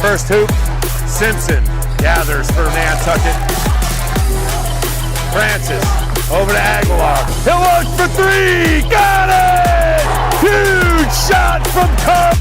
first hoop. Simpson gathers for Nantucket. Francis over to Aguilar. He'll look for three. Got it! Huge shot from Cup.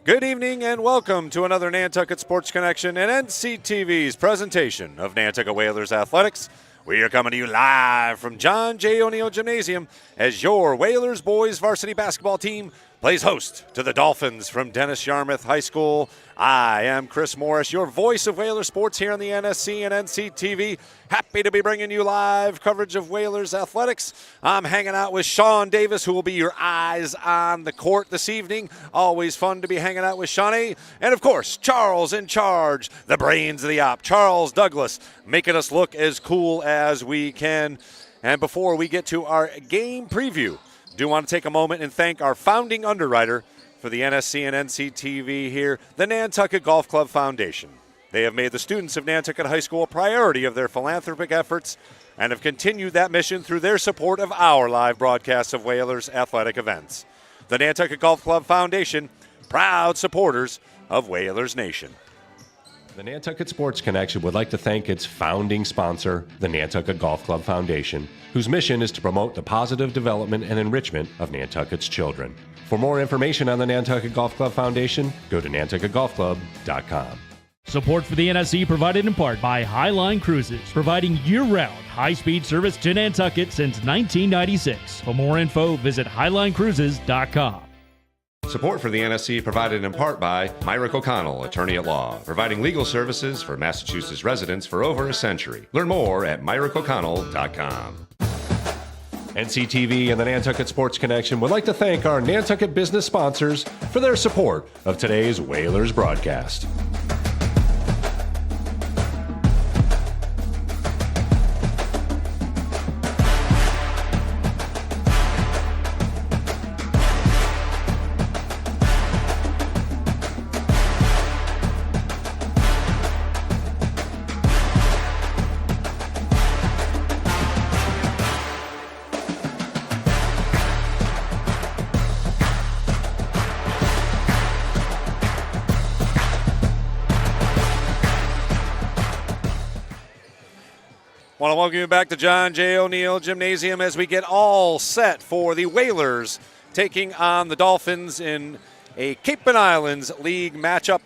Good evening and welcome to another Nantucket Sports Connection and NCTV's presentation of Nantucket Whalers Athletics. We are coming to you live from John J. O'Neill Gymnasium as your Whalers Boys Varsity Basketball team plays host to the Dolphins from Dennis-Yarmouth High School. I am Chris Morris, your voice of Whalers sports here on the NSC and NCTV. Happy to be bringing you live coverage of Whalers athletics. I'm hanging out with Sean Davis, who will be your eyes on the court this evening. Always fun to be hanging out with Shawnee. And, of course, Charles in charge, the brains of the op, Charles Douglas, making us look as cool as we can. And before we get to our game preview, do want to take a moment and thank our founding underwriter for the NSC and NCTV here, the Nantucket Golf Club Foundation. They have made the students of Nantucket High School a priority of their philanthropic efforts and have continued that mission through their support of our live broadcasts of Whalers athletic events. The Nantucket Golf Club Foundation, proud supporters of Whalers Nation. The Nantucket Sports Connection would like to thank its founding sponsor, the Nantucket Golf Club Foundation, whose mission is to promote the positive development and enrichment of Nantucket's children. For more information on the Nantucket Golf Club Foundation, go to nantucketgolfclub.com. Support for the NSC provided in part by Highline Cruises, providing year-round high-speed service to Nantucket since 1996. For more info, visit highlinecruises.com. Support for the NSC provided in part by Myrick O'Connell, attorney at law, providing legal services for Massachusetts residents for over a century. Learn more at myrickoconnell.com. NCTV and the Nantucket Sports Connection would like to thank our Nantucket business sponsors for their support of today's Whalers broadcast. Want to welcome you back to John J. O'Neill Gymnasium as we get all set for the Whalers taking on the Dolphins in a Cape and Islands League matchup.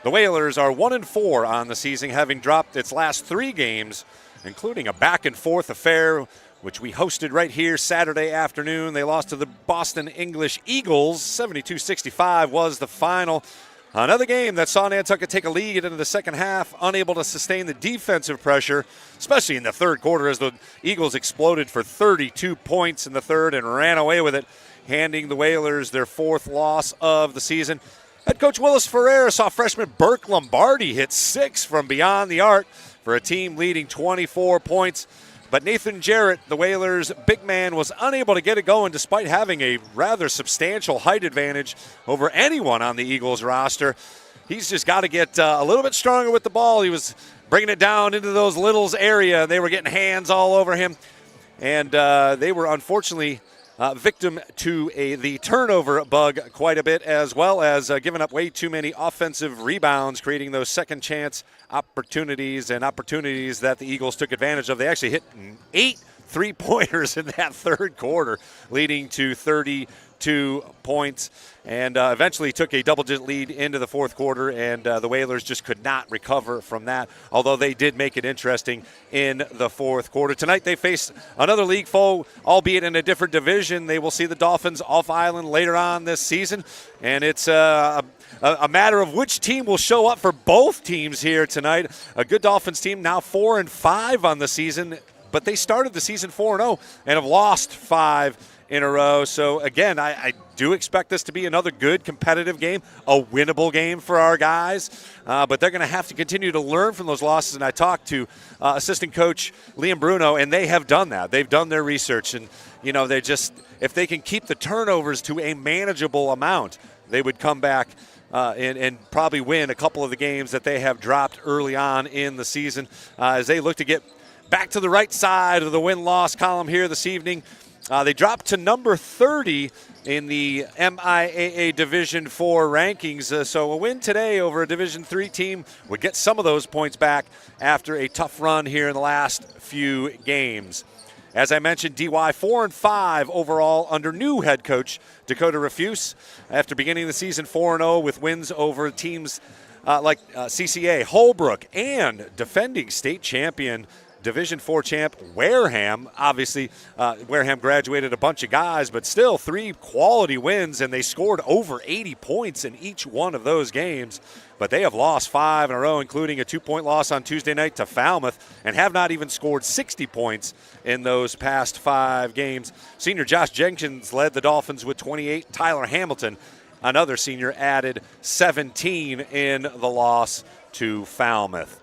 The Whalers are 1-4 on the season, having dropped its last three games, including a back-and-forth affair, which we hosted right here Saturday afternoon. They lost to the Boston English Eagles. 72-65 was the final. Another game that saw Nantucket take a lead into the second half, unable to sustain the defensive pressure, especially in the third quarter as the Eagles exploded for 32 points in the third and ran away with it, handing the Whalers their fourth loss of the season. Head coach Willis Ferreira saw freshman Burke Lombardi hit 6 from beyond the arc for a team leading 24 points. But Nathan Jarrett, the Whalers' big man, was unable to get it going despite having a rather substantial height advantage over anyone on the Eagles roster. He's just got to get a little bit stronger with the ball. He was bringing it down into those littles area. They were getting hands all over him. And they were unfortunately victim to the turnover bug quite a bit, as well as giving up way too many offensive rebounds, creating those second chance opportunities and opportunities that the Eagles took advantage of. They actually hit 8 3-pointers in that third quarter, leading to 32 points, and eventually took a double-digit lead into the fourth quarter, and the Whalers just could not recover from that, although they did make it interesting in the fourth quarter. Tonight they face another league foe, albeit in a different division. They will see the Dolphins off-island later on this season, and it's a matter of which team will show up for both teams here tonight. A good Dolphins team, now 4-5 on the season, but they started the season 4-0 and have lost 5 in a row. So, again, I do expect this to be another good competitive game, a winnable game for our guys. But they're going to have to continue to learn from those losses. And I talked to assistant coach Liam Bruno, and they have done that. They've done their research. And, you know, they just, if they can keep the turnovers to a manageable amount, they would come back and probably win a couple of the games that they have dropped early on in the season as they look to get back to the right side of the win-loss column here this evening. They dropped to number 30 in the MIAA Division IV rankings. So a win today over a Division III team would get some of those points back after a tough run here in the last few games. As I mentioned, DY 4-5 overall under new head coach Dakota Refuse. After beginning the season 4-0 with wins over teams like CCA, Holbrook, and defending state champion Division IV champ Wareham. Obviously, Wareham graduated a bunch of guys, but still 3 quality wins, and they scored over 80 points in each one of those games. But they have lost 5 in a row, including a 2-point loss on Tuesday night to Falmouth, and have not even scored 60 points in those past 5 games. Senior Josh Jenkins led the Dolphins with 28. Tyler Hamilton, another senior, added 17 in the loss to Falmouth.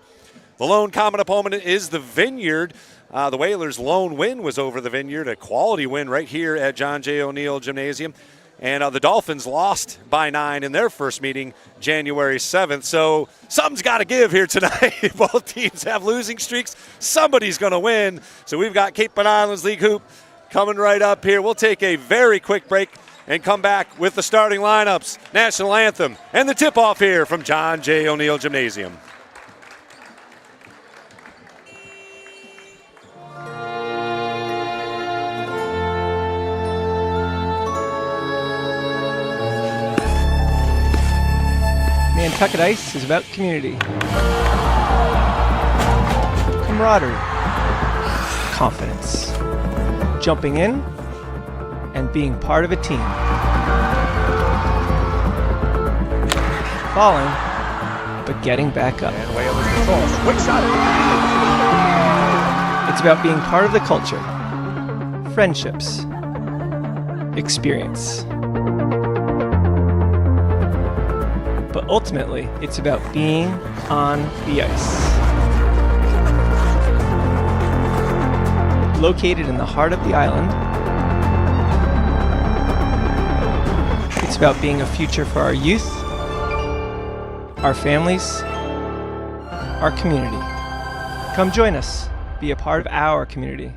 The lone common opponent is the Vineyard. The Whalers' lone win was over the Vineyard, a quality win right here at John J. O'Neill Gymnasium. And the Dolphins lost by 9 in their first meeting January 7th. So something's got to give here tonight. Both teams have losing streaks. Somebody's going to win. So we've got Cape and Islands League Hoop coming right up here. We'll take a very quick break and come back with the starting lineups, national anthem, and the tip-off here from John J. O'Neill Gymnasium. Nantucket Ice is about community, camaraderie, confidence, jumping in, and being part of a team. Falling, but getting back up. And Whalers control. Quick shot. It's about being part of the culture, friendships, experience. But ultimately, it's about being on the ice. Located in the heart of the island, it's about being a future for our youth, our families, our community. Come join us. Be a part of our community.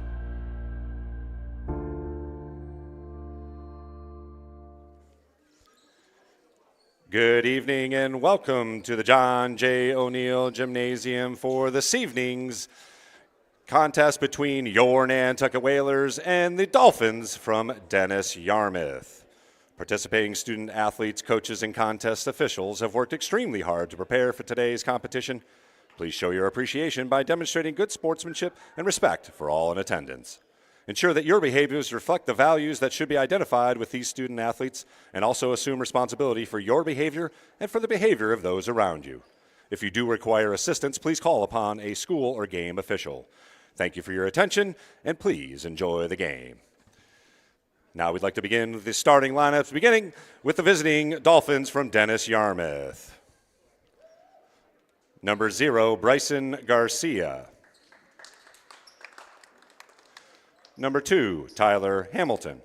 Good evening and welcome to the John J. O'Neill Gymnasium for this evening's contest between your Nantucket Whalers and the Dolphins from Dennis-Yarmouth. Participating student athletes, coaches, and contest officials have worked extremely hard to prepare for today's competition. Please show your appreciation by demonstrating good sportsmanship and respect for all in attendance. Ensure that your behaviors reflect the values that should be identified with these student athletes, and also assume responsibility for your behavior and for the behavior of those around you. If you do require assistance, please call upon a school or game official. Thank you for your attention, and please enjoy the game. Now we'd like to begin the starting lineups, beginning with the visiting Dolphins from Dennis-Yarmouth. Number 0, Bryson Garcia. Number 2, Tyler Hamilton.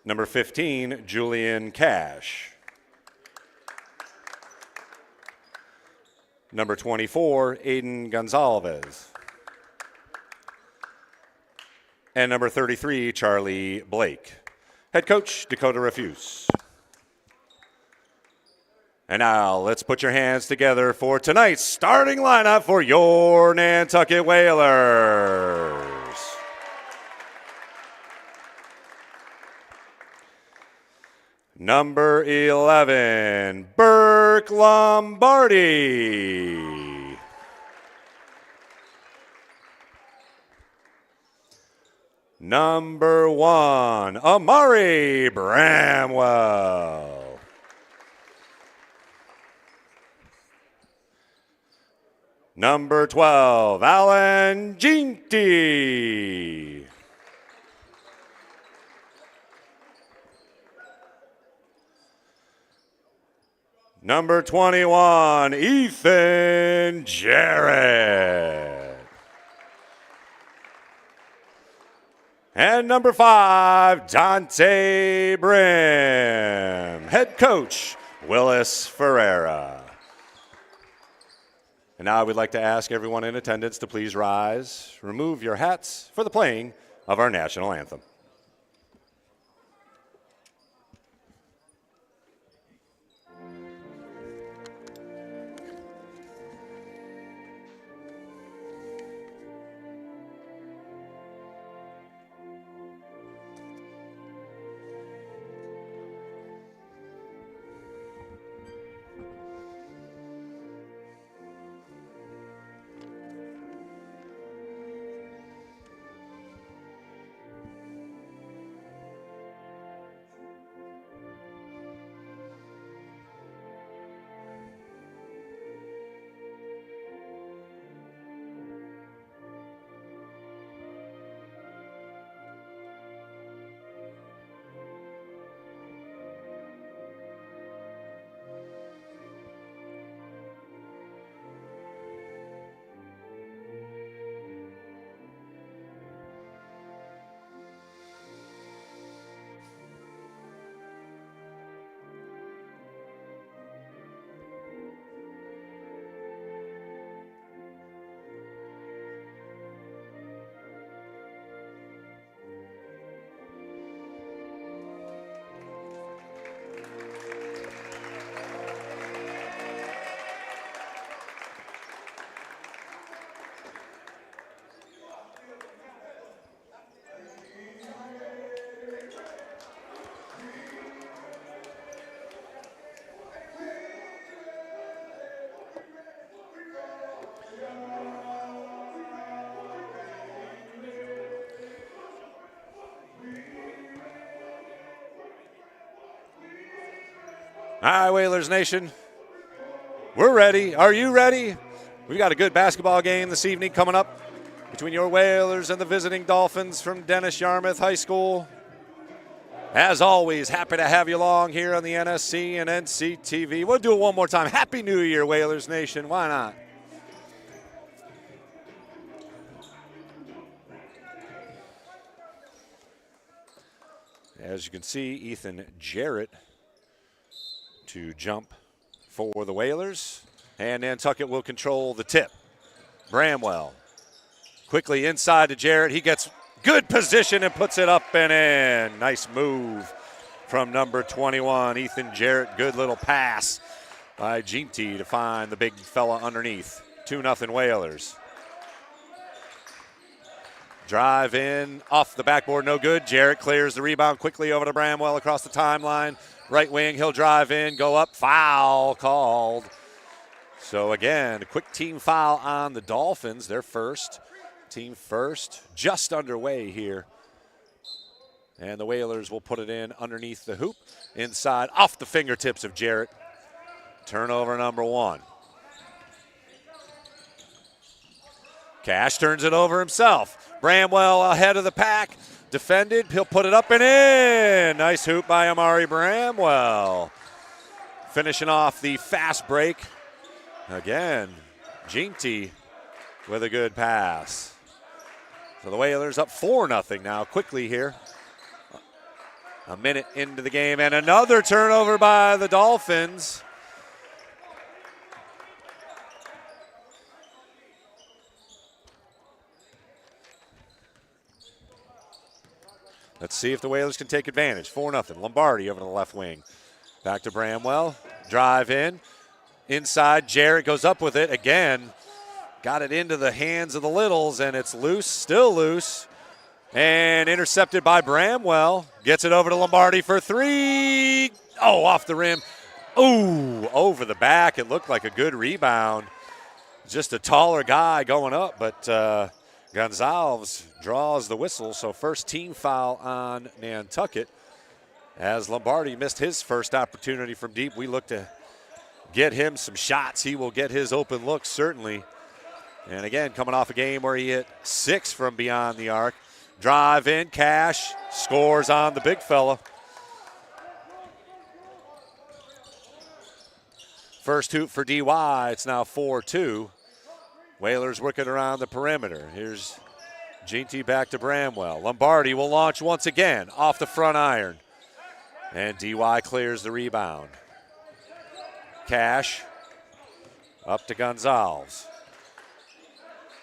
Number 15, Julian Cash. Number 24, Aiden Gonzalez. And number 33, Charlie Blake. Head coach, Dakota Refuse. And now, let's put your hands together for tonight's starting lineup for your Nantucket Whalers. Number 11, Burke Lombardi. Number 1, Amari Bramwell. Number 12, Alan Ginty. Number 21, Ethan Jarrett. And number 5, Dante Brim. Head coach, Willis Ferreira. And now I would like to ask everyone in attendance to please rise, remove your hats for the playing of our national anthem. All right, Whalers Nation, we're ready. Are you ready? We've got a good basketball game this evening coming up between your Whalers and the visiting Dolphins from Dennis-Yarmouth High School. As always, happy to have you along here on the NSC and NCTV. We'll do it one more time. Happy New Year, Whalers Nation. Why not? As you can see, Ethan Jarrett to jump for the Whalers. And Nantucket will control the tip. Bramwell quickly inside to Jarrett. He gets good position and puts it up and in. Nice move from number 21, Ethan Jarrett. Good little pass by Ginty to find the big fella underneath. 2-0 Whalers. Drive in, off the backboard, no good. Jarrett clears the rebound quickly over to Bramwell across the timeline. Right wing, he'll drive in, go up, foul called. So again, a quick team foul on the Dolphins, their first. Team first, just underway here. And the Whalers will put it in underneath the hoop, inside, off the fingertips of Jarrett. Turnover number 1. Cash turns it over himself. Bramwell ahead of the pack. Defended, he'll put it up and in. Nice hoop by Amari Bramwell. Finishing off the fast break. Again, Ginty with a good pass. So the Whalers up 4-0 now, quickly here. A minute into the game, and another turnover by the Dolphins. Let's see if the Whalers can take advantage. 4-0. Lombardi over to the left wing. Back to Bramwell. Drive in. Inside, Jarrett goes up with it again. Got it into the hands of the Littles, and it's loose, still loose. And intercepted by Bramwell. Gets it over to Lombardi for 3. Oh, off the rim. Ooh, over the back. It looked like a good rebound. Just a taller guy going up, but Gonzalez draws the whistle. So first team foul on Nantucket. As Lombardi missed his first opportunity from deep, we look to get him some shots. He will get his open look, certainly. And again, coming off a game where he hit 6 from beyond the arc. Drive in, Cash scores on the big fella. First hoop for DY, it's now 4-2. Whalers working around the perimeter. Here's Ginty back to Bramwell. Lombardi will launch once again off the front iron. And DY clears the rebound. Cash Up to Gonzalez.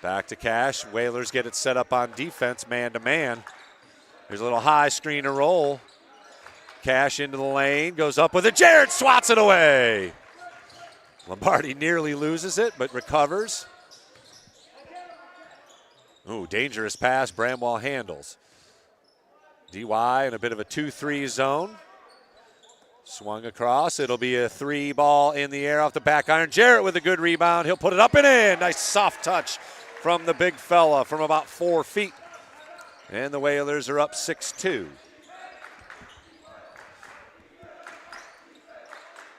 Back to Cash. Whalers get it set up on defense, man-to-man. There's a little high screen to roll. Cash into the lane, goes up with it. Jarrett swats it away. Lombardi nearly loses it, but recovers. Ooh, dangerous pass. Bramwell handles. DY in a bit of a 2-3 zone. Swung across. It'll be a 3 ball in the air off the back iron. Jarrett with a good rebound. He'll put it up and in. Nice soft touch from the big fella from about 4 feet. And the Whalers are up 6-2.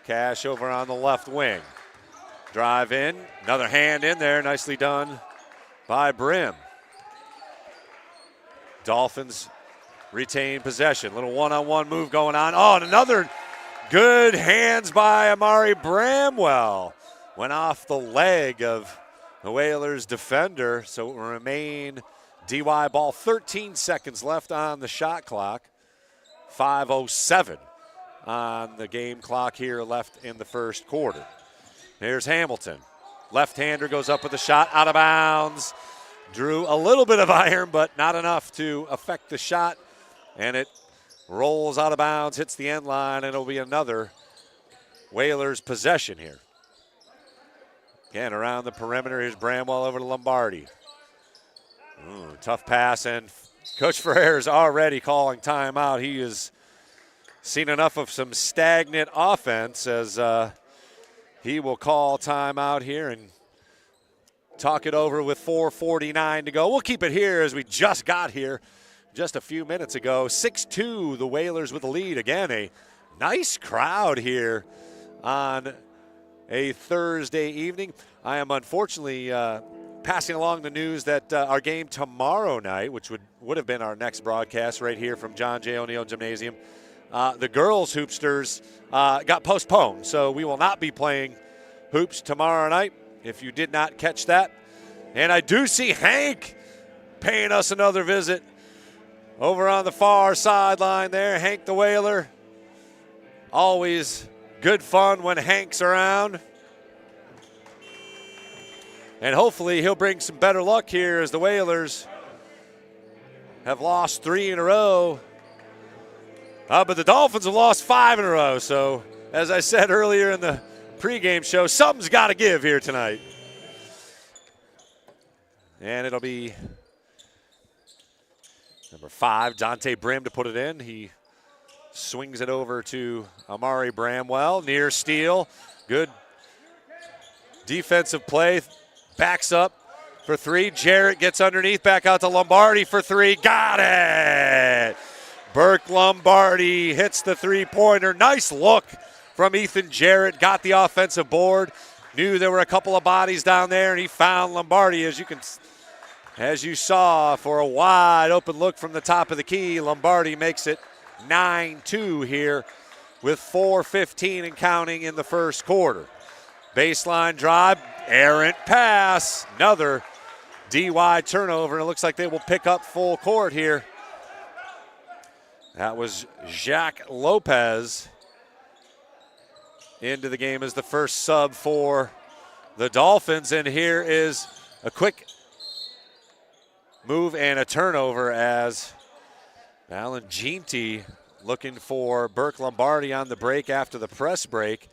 Cash over on the left wing. Drive in. Another hand in there. Nicely done by Brim. Dolphins retain possession. Little one-on-one move going on. Oh, and another good hands by Amari Bramwell. Went off the leg of the Whalers defender, so it will remain DY ball. 13 seconds left on the shot clock. 5:07 on the game clock here left in the first quarter. Here's Hamilton. Left-hander goes up with a shot, out of bounds. Drew a little bit of iron, but not enough to affect the shot. And it rolls out of bounds, hits the end line, and it'll be another Whalers possession here. Again, around the perimeter, here's Bramwell over to Lombardi. Ooh, tough pass, and Coach Ferrer's already calling timeout. He has seen enough of some stagnant offense as he will call timeout here and talk it over with 4:49 to go. We'll keep it here as we just got here just a few minutes ago. 6-2, the Whalers with the lead. Again, a nice crowd here on a Thursday evening. I am unfortunately passing along the news that our game tomorrow night, which would have been our next broadcast right here from John J. O'Neill Gymnasium, the girls' hoopsters got postponed. So we will not be playing hoops tomorrow night, if you did not catch that. And I do see Hank paying us another visit over on the far sideline there. Hank the Whaler. Always good fun when Hank's around. And hopefully he'll bring some better luck here as the Whalers have lost 3 in a row. But the Dolphins have lost 5 in a row. So, as I said earlier in the pregame show, something's got to give here tonight. And it'll be number 5, Dante Brim, to put it in. He swings it over to Amari Bramwell. Near steal. Good defensive play. Backs up for 3. Jarrett gets underneath. Back out to Lombardi for 3. Got it! Burke Lombardi hits the three-pointer. Nice look from Ethan Jarrett. Got the offensive board. Knew there were a couple of bodies down there, and he found Lombardi. As you saw, for a wide open look from the top of the key, Lombardi makes it 9-2 here with 4:15 and counting in the first quarter. Baseline drive, errant pass. Another DY turnover, and it looks like they will pick up full court here. That was Jacques Lopez into the game as the first sub for the Dolphins. And here is a quick move and a turnover as Alan Ginty looking for Burke Lombardi on the break after the press break.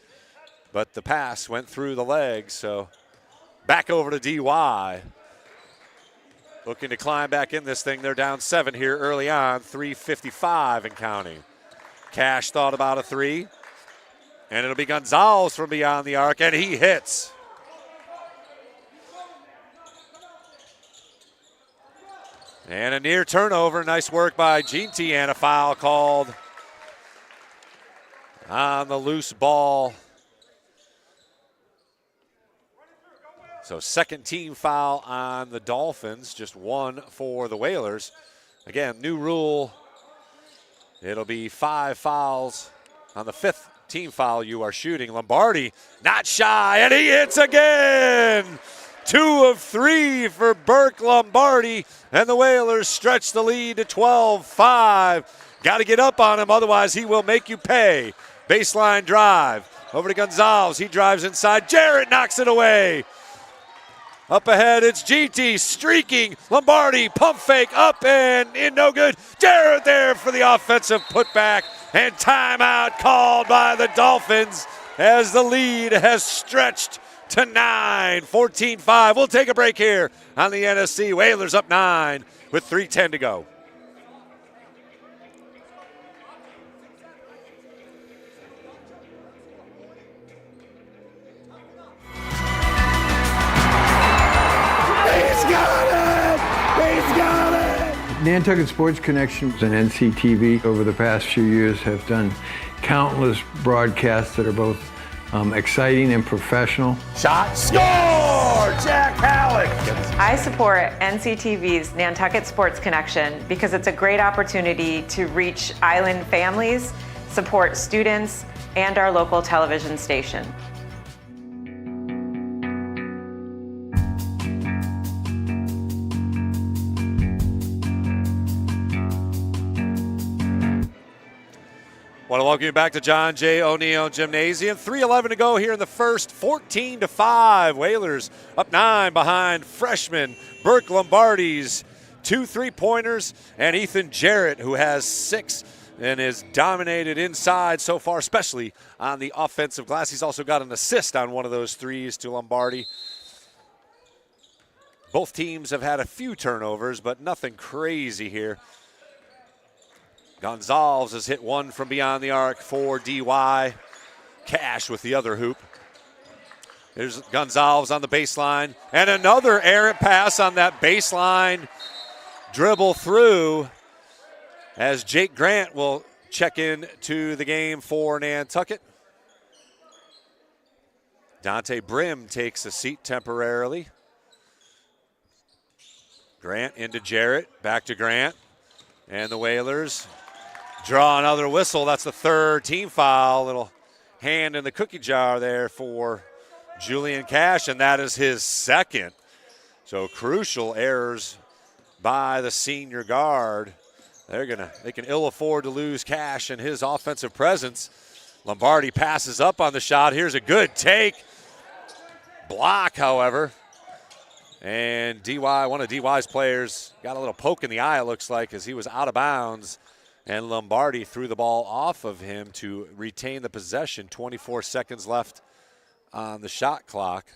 But the pass went through the legs, so back over to DY. Looking to climb back in this thing. They're down 7 here early on, 3:55 and counting. Cash thought about a 3, and it'll be Gonzalez from beyond the arc, and he hits. And a near turnover. Nice work by Ginty, and a foul called on the loose ball. So second team foul on the Dolphins, just 1 for the Whalers. Again, new rule. It'll be 5 fouls on the 5th team foul you are shooting. Lombardi not shy, and he hits again. 2 of 3 for Burke Lombardi, and the Whalers stretch the lead to 12-5. Got to get up on him, otherwise he will make you pay. Baseline drive. Over to Gonzalez. He drives inside. Jarrett knocks it away. Up ahead, it's GT streaking. Lombardi, pump fake, up and in, no good. Jarrett there for the offensive putback. And timeout called by the Dolphins as the lead has stretched to 9, 14-5. We'll take a break here on the NSC. Whalers up 9 with 3:10 to go. Nantucket Sports Connection and NCTV over the past few years have done countless broadcasts that are both exciting and professional. Shot, score! Jack Halleck! I support NCTV's Nantucket Sports Connection because it's a great opportunity to reach island families, support students, and our local television station. Want to welcome you back to John J. O'Neill Gymnasium. 3:11 to go here in the first, 14-5. Whalers up 9 behind freshman Burke Lombardi's 2 3-pointers, and Ethan Jarrett, who has 6 and is dominated inside so far, especially on the offensive glass. He's also got an assist on one of those threes to Lombardi. Both teams have had a few turnovers, but nothing crazy here. Gonzalez has hit one from beyond the arc for DY. Cash with the other hoop. There's Gonzalez on the baseline. And another errant pass on that baseline dribble through as Jake Grant will check in to the game for Nantucket. Dante Brim takes a seat temporarily. Grant into Jarrett, back to Grant. And the Whalers draw another whistle. That's the 3rd team foul. Little hand in the cookie jar there for Julian Cash, and that is his 2nd. So crucial errors by the senior guard. They can ill afford to lose Cash and his offensive presence. Lombardi passes up on the shot. Here's a good take. Block, however. And DY, one of DY's players, got a little poke in the eye, it looks like, as he was out of bounds. And Lombardi threw the ball off of him to retain the possession. 24 seconds left on the shot clock.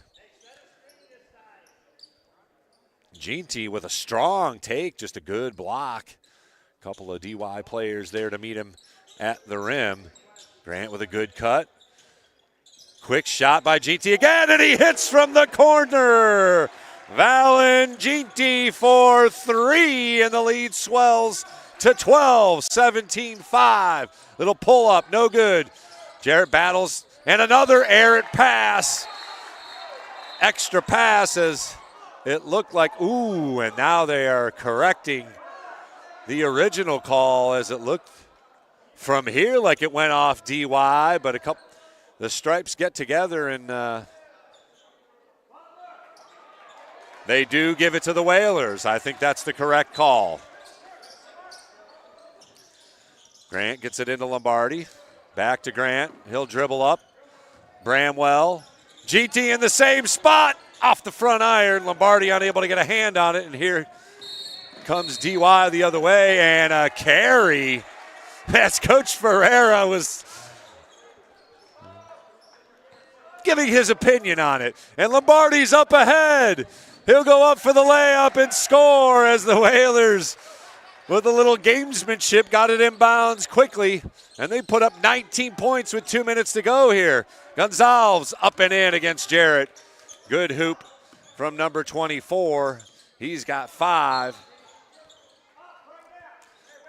Ginty with a strong take, just a good block. A couple of DY players there to meet him at the rim. Grant with a good cut. Quick shot by Ginty again, and he hits from the corner. Valen Ginty for 3, and the lead swells to 12, 17-5. Little pull up, no good. Jarrett battles, and another errant pass. Extra pass as it looked like, ooh, and now they are correcting the original call as it looked from here like it went off DY, but the stripes get together and they do give it to the Whalers. I think that's the correct call. Grant gets it into Lombardi. Back to Grant. He'll dribble up. Bramwell. GT in the same spot. Off the front iron. Lombardi unable to get a hand on it. And here comes DY the other way. And a carry. As Coach Ferreira was giving his opinion on it. And Lombardi's up ahead. He'll go up for the layup and score as the Whalers, with a little gamesmanship, got it inbounds quickly, and they put up 19 points with 2 minutes to go here. Gonzalez up and in against Jarrett. Good hoop from number 24. He's got 5.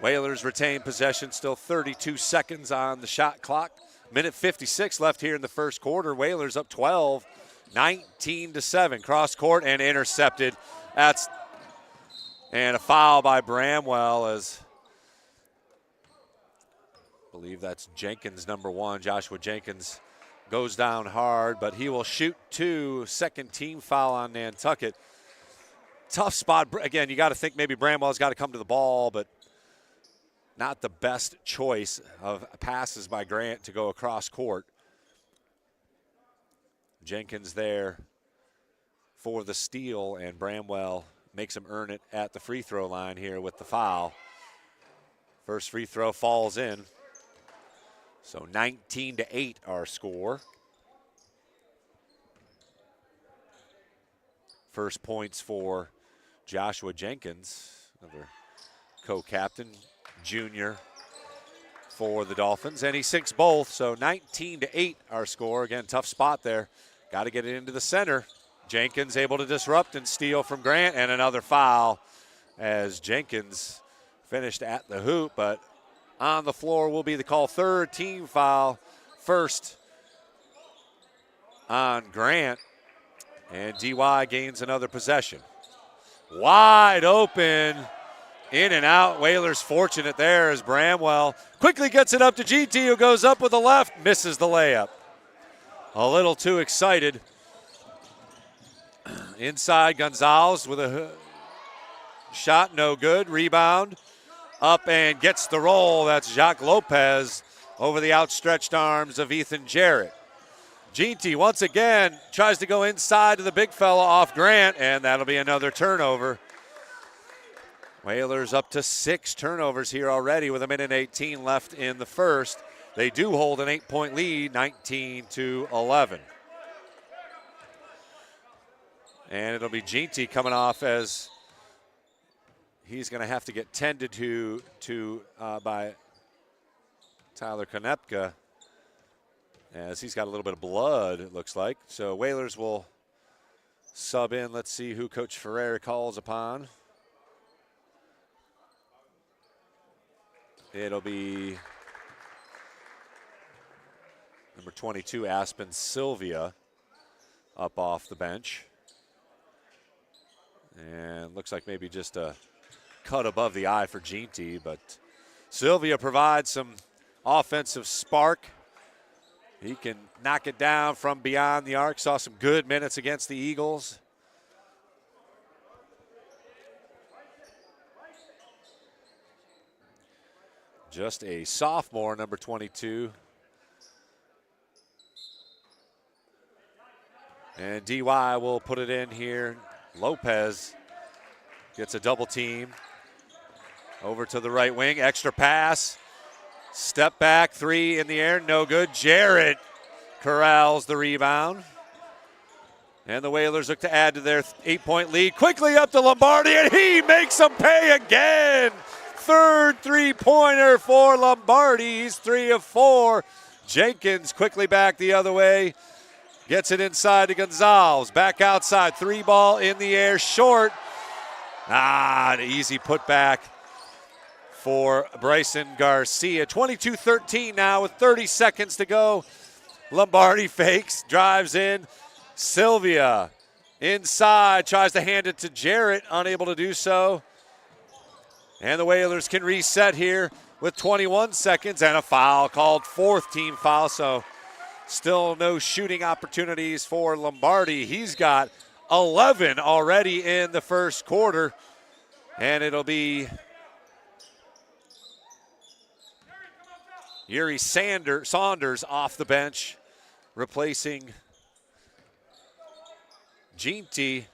Whalers retain possession, still 32 seconds on the shot clock. Minute 56 left here in the first quarter. Whalers up 12, 19-7. Cross court and intercepted. And a foul by Bramwell, as I believe that's Jenkins, number 1. Joshua Jenkins goes down hard, but he will shoot 2. 2nd team foul on Nantucket. Tough spot. Again, you got to think maybe Bramwell's got to come to the ball, but not the best choice of passes by Grant to go across court. Jenkins there for the steal, and Bramwell makes him earn it at the free throw line here with the foul. First free throw falls in. So 19-8 our score. First points for Joshua Jenkins, another co-captain, junior for the Dolphins, and he sinks both, so 19-8 our score. Again, tough spot there. Got to get it into the center. Jenkins able to disrupt and steal from Grant, and another foul as Jenkins finished at the hoop, but on the floor will be the call. Third team foul, first on Grant, and DY gains another possession. Wide open, in and out. Whalers fortunate there as Bramwell quickly gets it up to GT, who goes up with the left, misses the layup. A little too excited. Inside, Gonzalez with a shot, no good. Rebound, up and gets the roll. That's Jacques Lopez over the outstretched arms of Ethan Jarrett. GT once again tries to go inside to the big fella off Grant, and that'll be another turnover. Whalers up to 6 turnovers here already with 1:18 left in the first. They do hold an 8-point lead, 19-11. And it'll be GT coming off as he's going to have to get tended to by Tyler Konepka, as he's got a little bit of blood, it looks like. So Whalers will sub in. Let's see who Coach Ferrer calls upon. It'll be number 22, Aspen Sylvia, up off the bench. And looks like maybe just a cut above the eye for GT, but Sylvia provides some offensive spark. He can knock it down from beyond the arc. Saw some good minutes against the Eagles. Just a sophomore, number 22. And DY will put it in here. Lopez gets a double team. Over to the right wing, extra pass. Step back, 3 in the air, no good. Jarrett corrals the rebound. And the Whalers look to add to their 8-point lead. Quickly up to Lombardi, and he makes them pay again. Third three-pointer for Lombardi. He's 3 of 4. Jenkins quickly back the other way. Gets it inside to Gonzalez. Back outside. 3 ball in the air. Short. An easy putback for Bryson Garcia. 22-13 now with 30 seconds to go. Lombardi fakes. Drives in. Sylvia inside. Tries to hand it to Jarrett. Unable to do so. And the Whalers can reset here with 21 seconds and a foul called. 4th team foul. So still no shooting opportunities for Lombardi. He's got 11 already in the first quarter. And it'll be Yuri Saunders off the bench, replacing Ginty.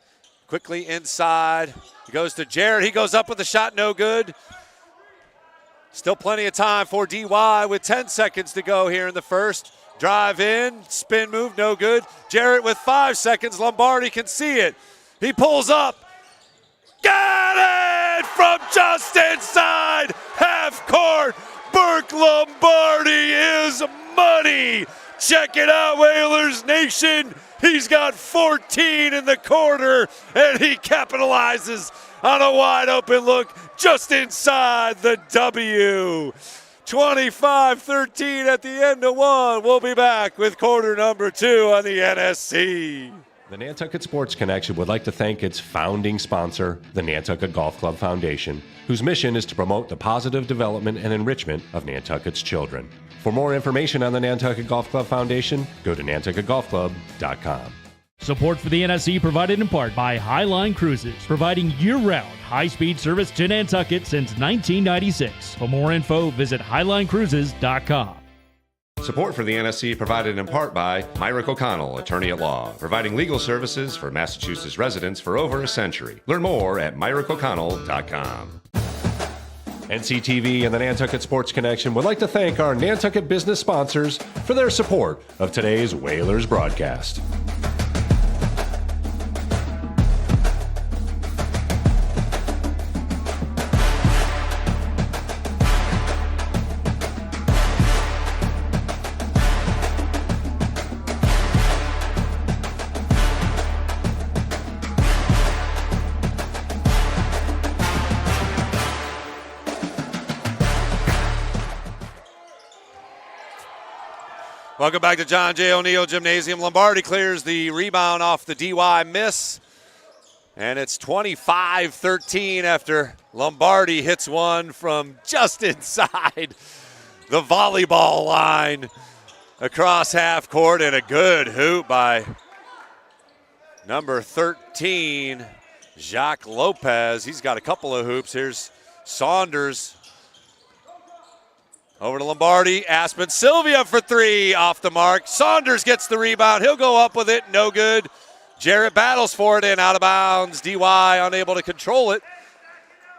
Quickly inside. He goes to Jarrett. He goes up with the shot, no good. Still plenty of time for DY with 10 seconds to go here in the first. Drive in, spin move, no good. Jarrett with 5 seconds. Lombardi can see it. He pulls up. Got it from just inside half court. Burke Lombardi is money. Check it out, Whalers Nation. He's got 14 in the quarter, and he capitalizes on a wide open look just inside the W. 25-13 at the end of 1. We'll be back with quarter number 2 on the NSC. The Nantucket Sports Connection would like to thank its founding sponsor, the Nantucket Golf Club Foundation, whose mission is to promote the positive development and enrichment of Nantucket's children. For more information on the Nantucket Golf Club Foundation, go to nantucketgolfclub.com. Support for the NSC provided in part by Highline Cruises, providing year-round high-speed service to Nantucket since 1996. For more info, visit highlinecruises.com. Support for the NSC provided in part by Myrick O'Connell, attorney at law, providing legal services for Massachusetts residents for over a century. Learn more at myricko'connell.com. NCTV and the Nantucket Sports Connection would like to thank our Nantucket business sponsors for their support of today's Whalers broadcast. Welcome back to John J. O'Neill Gymnasium. Lombardi clears the rebound off the DY miss. And it's 25-13 after Lombardi hits one from just inside the volleyball line across half court. And a good hoop by number 13, Jacques Lopez. He's got a couple of hoops. Here's Saunders. Over to Lombardi, Aspen Sylvia for three, off the mark. Saunders gets the rebound. He'll go up with it, no good. Jarrett battles for it in, out of bounds. DY unable to control it.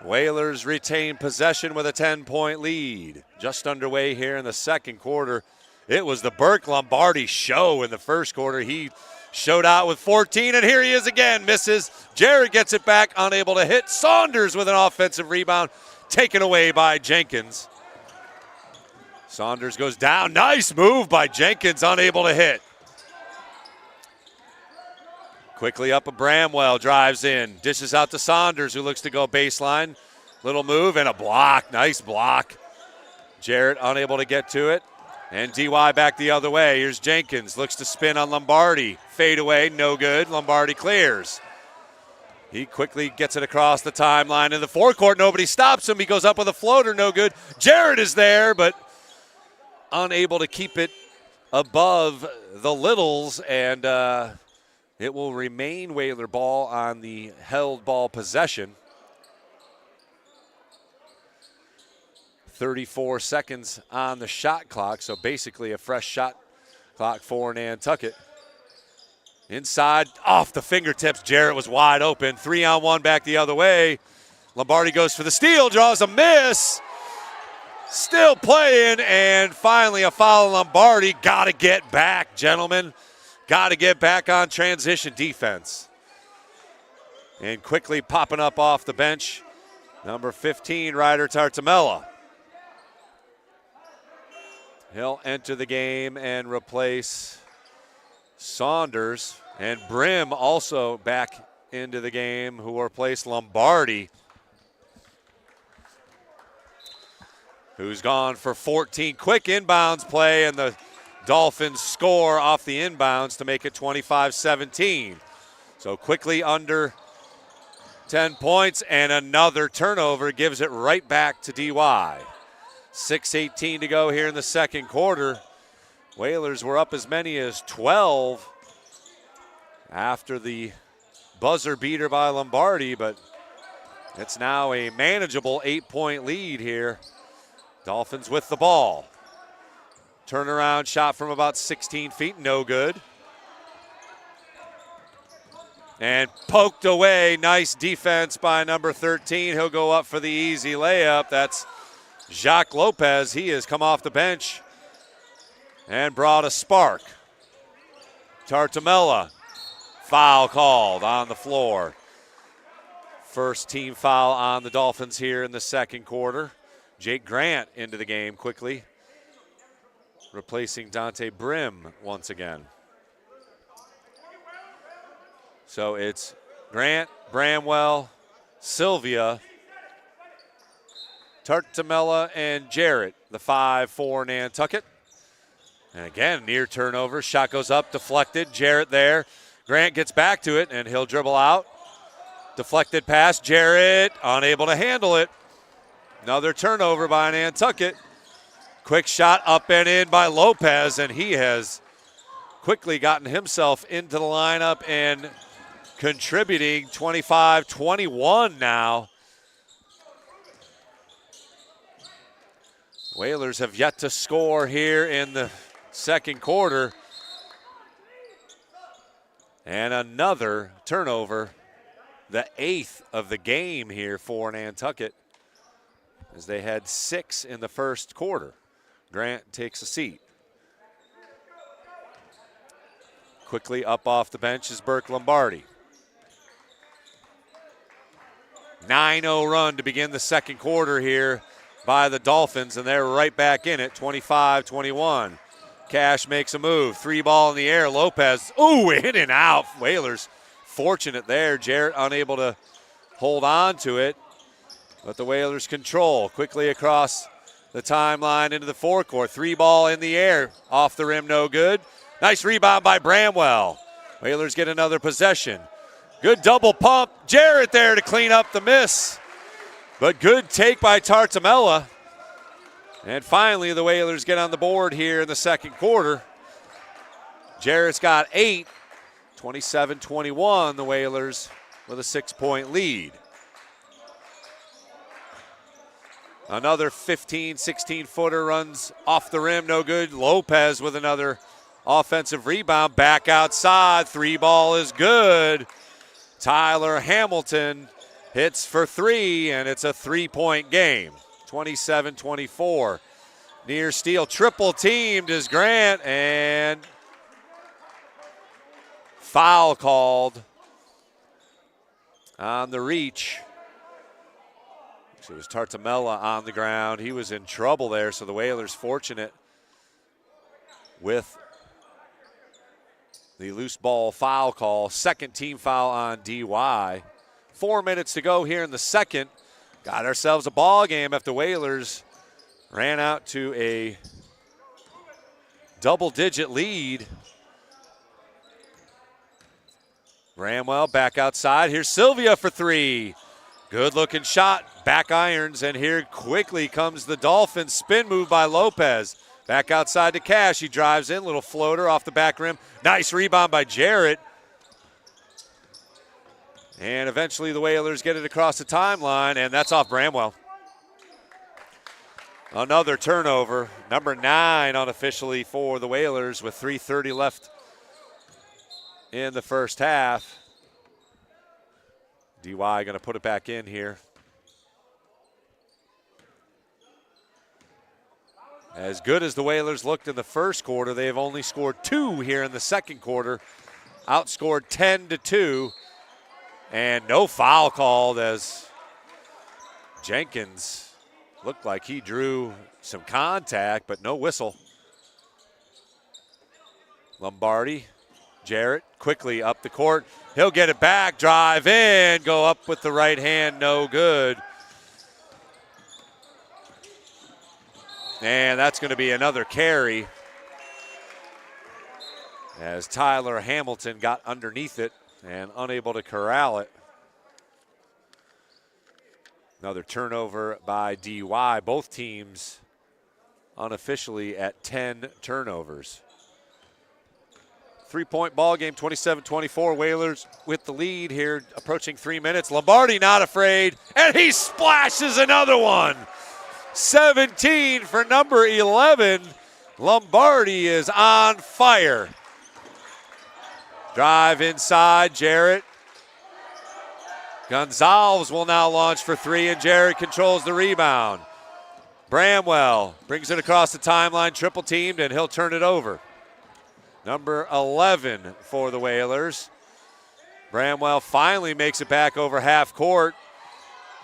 Whalers retain possession with a 10-point lead. Just underway here in the second quarter. It was the Burke Lombardi show in the first quarter. He showed out with 14, and here he is again. Misses. Jarrett gets it back, unable to hit. Saunders with an offensive rebound, taken away by Jenkins. Saunders goes down. Nice move by Jenkins, unable to hit. Quickly up a Bramwell, drives in, dishes out to Saunders, who looks to go baseline. Little move and a block. Nice block. Jarrett unable to get to it. And DY back the other way. Here's Jenkins, looks to spin on Lombardi. Fade away, no good. Lombardi clears. He quickly gets it across the timeline in the forecourt. Nobody stops him. He goes up with a floater, no good. Jarrett is there, but unable to keep it above the Littles, and it will remain Whaler ball on the held ball possession. 34 seconds on the shot clock, so basically a fresh shot clock for Nantucket. Inside, off the fingertips, Jarrett was wide open. 3-on-1 back the other way. Lombardi goes for the steal, draws a miss. Still playing, and finally a foul on Lombardi. Got to get back, gentlemen. Got to get back on transition defense. And quickly popping up off the bench, number 15, Ryder Tartamella. He'll enter the game and replace Saunders. And Brim also back into the game, who will replace Lombardi, who's gone for 14. Quick inbounds play, and the Dolphins score off the inbounds to make it 25-17. So quickly under 10 points, and another turnover gives it right back to DY. 6:18 to go here in the second quarter. Whalers were up as many as 12 after the buzzer beater by Lombardi, but it's now a manageable 8-point lead here. Dolphins with the ball. Turnaround shot from about 16 feet, no good. And poked away, nice defense by number 13. He'll go up for the easy layup. That's Jacques Lopez. He has come off the bench and brought a spark. Tartamella, foul called on the floor. First team foul on the Dolphins here in the second quarter. Jake Grant into the game quickly, replacing Dante Brim once again. So it's Grant, Bramwell, Sylvia, Tartamella, and Jarrett, the 5 for Nantucket. And again, near turnover. Shot goes up, deflected. Jarrett there. Grant gets back to it, and he'll dribble out. Deflected pass. Jarrett unable to handle it. Another turnover by Nantucket. Quick shot up and in by Lopez, and he has quickly gotten himself into the lineup and contributing. 25-21 now. Whalers have yet to score here in the second quarter. And another turnover, the 8th of the game here for Nantucket, as they had 6 in the first quarter. Grant takes a seat. Quickly up off the bench is Burke Lombardi. 9-0 run to begin the second quarter here by the Dolphins, and they're right back in it, 25-21. Cash makes a move, 3 ball in the air, Lopez, ooh, in and out. Whalers fortunate there. Jarrett unable to hold on to it, but the Whalers control. Quickly across the timeline into the forecourt, 3 ball in the air, off the rim, no good. Nice rebound by Bramwell. Whalers get another possession. Good double pump. Jarrett there to clean up the miss. But good take by Tartamella. And finally, the Whalers get on the board here in the second quarter. Jarrett's got 8. 27-21, the Whalers with a 6-point lead. Another 15, 16-footer runs off the rim, no good. Lopez with another offensive rebound, back outside, 3 ball is good. Tyler Hamilton hits for 3, and it's a 3-point game. 27-24. Near steal, triple teamed is Grant, and foul called on the reach. So it was Tartamella on the ground. He was in trouble there, so the Whalers fortunate with the loose ball foul call. Second team foul on DY. 4 minutes to go here in the second. Got ourselves a ball game after Whalers ran out to a double-digit lead. Bramwell back outside. Here's Sylvia for 3. Good-looking shot. Back irons, and here quickly comes the Dolphins. Spin move by Lopez. Back outside to Cash. He drives in. Little floater off the back rim. Nice rebound by Jarrett. And eventually the Whalers get it across the timeline, and that's off Bramwell. Another turnover, number 9 unofficially for the Whalers with 3:30 left in the first half. DY going to put it back in here. As good as the Whalers looked in the first quarter, they have only scored 2 here in the second quarter. Outscored 10-2. And no foul called as Jenkins looked like he drew some contact, but no whistle. Lombardi, Jarrett quickly up the court. He'll get it back, drive in, go up with the right hand, no good. And that's going to be another carry as Tyler Hamilton got underneath it and unable to corral it. Another turnover by DY. Both teams unofficially at 10 turnovers. 3-point ball game, 27-24. Whalers with the lead here, approaching 3 minutes. Lombardi not afraid, and he splashes another one. 17 for number 11. Lombardi is on fire. Drive inside, Jarrett. Gonzalez will now launch for 3, and Jarrett controls the rebound. Bramwell brings it across the timeline, triple teamed, and he'll turn it over. Number 11 for the Whalers. Bramwell finally makes it back over half court,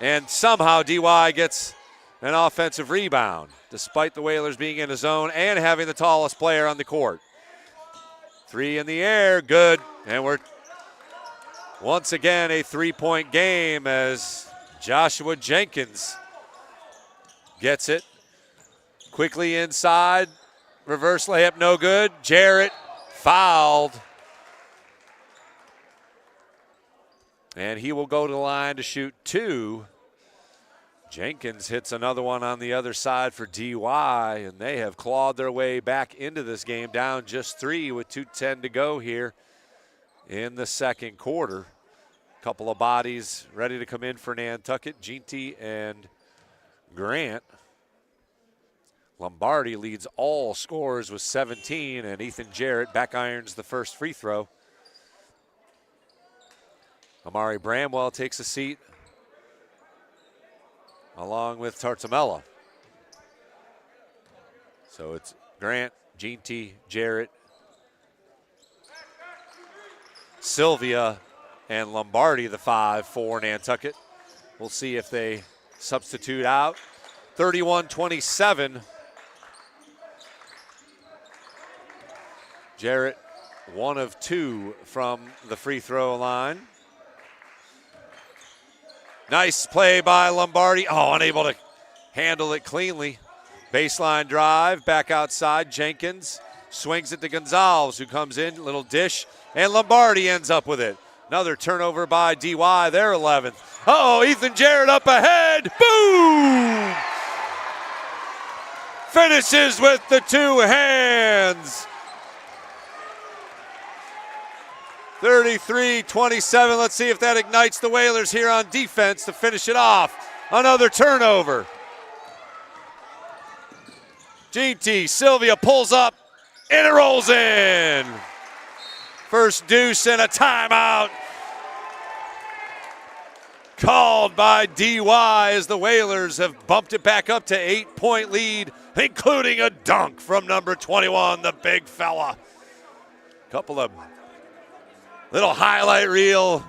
and somehow DY gets an offensive rebound, despite the Whalers being in a zone and having the tallest player on the court. 3 in the air, good, and we're once again a 3-point game as Joshua Jenkins gets it. Quickly inside, reverse layup, no good. Jarrett fouled. And he will go to the line to shoot 2. Jenkins hits another one on the other side for DY, and they have clawed their way back into this game, down just 3 with 2:10 to go here in the second quarter. Couple of bodies ready to come in for Nantucket, Ginty and Grant. Lombardi leads all scorers with 17, and Ethan Jarrett back irons the first free throw. Amari Bramwell takes a seat along with Tartamella. So it's Grant, Ginty, Jarrett, Sylvia, and Lombardi, the 5 for Nantucket. We'll see if they substitute out. 31-27. Jarrett, 1 of 2 from the free throw line. Nice play by Lombardi. Oh, unable to handle it cleanly. Baseline drive, back outside. Jenkins swings it to Gonzalez, who comes in, little dish, and Lombardi ends up with it. Another turnover by DY, their 11th. Uh-oh, Ethan Jarrett up ahead. Boom! Finishes with the 2 hands. 33-27. Let's see if that ignites the Whalers here on defense to finish it off. Another turnover. GT, Sylvia pulls up, and it rolls in. First deuce and a timeout. Called by DY as the Whalers have bumped it back up to 8-point lead, including a dunk from number 21, the big fella. Couple of little highlight reel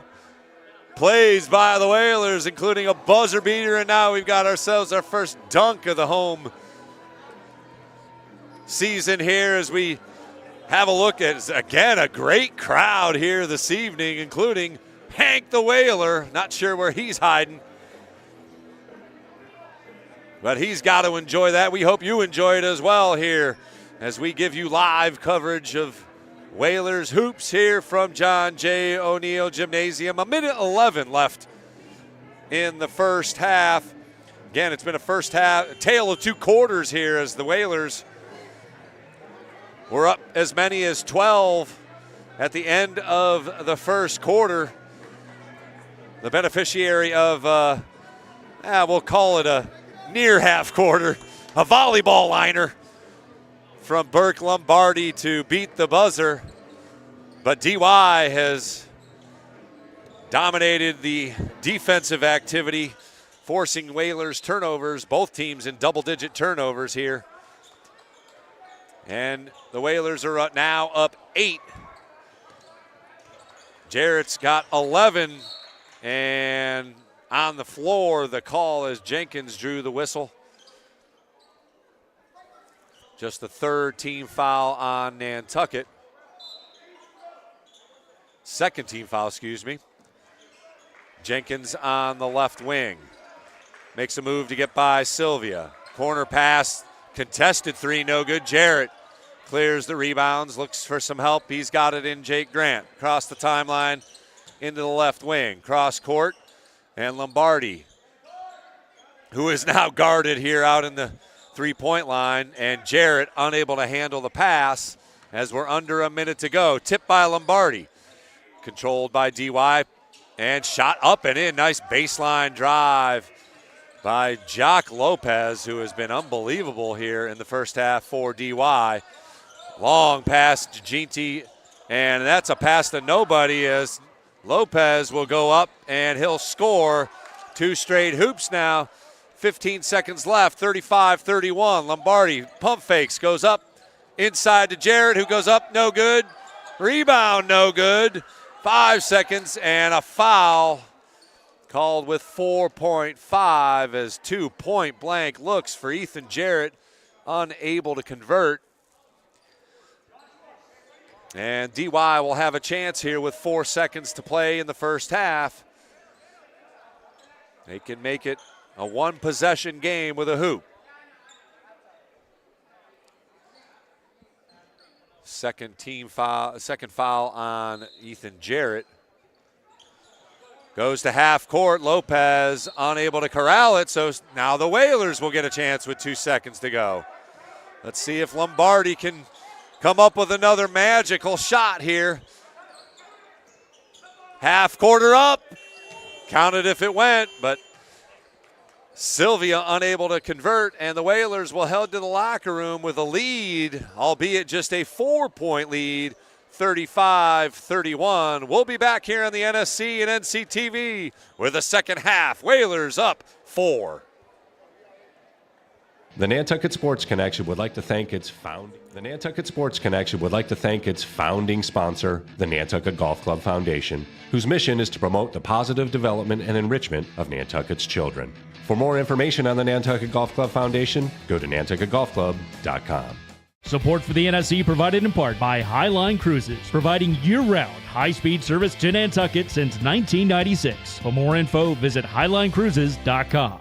plays by the Whalers, including a buzzer beater, and now we've got ourselves our first dunk of the home season here as we have a look at, again, a great crowd here this evening, including Hank the Whaler. Not sure where he's hiding, but he's got to enjoy that. We hope you enjoy it as well here as we give you live coverage of Whalers hoops here from John J. O'Neill Gymnasium. 1:11 left in the first half. Again, it's been a first half, a tale of 2 quarters here as the Whalers were up as many as 12 at the end of the first quarter. The beneficiary of, we'll call it a near half quarter, a volleyball liner from Burke Lombardi to beat the buzzer. But DY has dominated the defensive activity, forcing Whalers turnovers, both teams in double-digit turnovers here. And the Whalers are now up 8. Jarrett's got 11, and on the floor, the call as Jenkins drew the whistle. Just the 3rd team foul on Nantucket. 2nd team foul, excuse me. Jenkins on the left wing. Makes a move to get by Sylvia. Corner pass, contested 3, no good. Jarrett clears the rebounds, looks for some help. He's got it in Jake Grant. Across the timeline into the left wing. Cross court, and Lombardi, who is now guarded here out in the 3-point line, and Jarrett unable to handle the pass as we're under a minute to go. Tipped by Lombardi. Controlled by DY, and shot up and in. Nice baseline drive by Jock Lopez, who has been unbelievable here in the first half for DY. Long pass to Ginty, and that's a pass to nobody as Lopez will go up and he'll score 2 straight hoops now. 15 seconds left, 35-31. Lombardi pump fakes, goes up inside to Jarrett, who goes up, no good. Rebound, no good. 5 seconds and a foul called with 4.5 as 2 point blank looks for Ethan Jarrett, unable to convert. And DY will have a chance here with 4 seconds to play in the first half. They can make it a 1-possession game with a hoop. Second foul on Ethan Jarrett. Goes to half court. Lopez unable to corral it, so now the Whalers will get a chance with 2 seconds to go. Let's see if Lombardi can come up with another magical shot here. Half quarter up. Counted if it went, but Sylvia unable to convert, and the Whalers will head to the locker room with a lead, albeit just a 4-point lead, 35-31. We'll be back here on the NSC and NCTV with the second half. Whalers up 4. The Nantucket Sports Connection would like to thank its founding sponsor, the Nantucket Golf Club Foundation, whose mission is to promote the positive development and enrichment of Nantucket's children. For more information on the Nantucket Golf Club Foundation, go to nantucketgolfclub.com. Support for the NSC provided in part by Highline Cruises, providing year-round high-speed service to Nantucket since 1996. For more info, visit highlinecruises.com.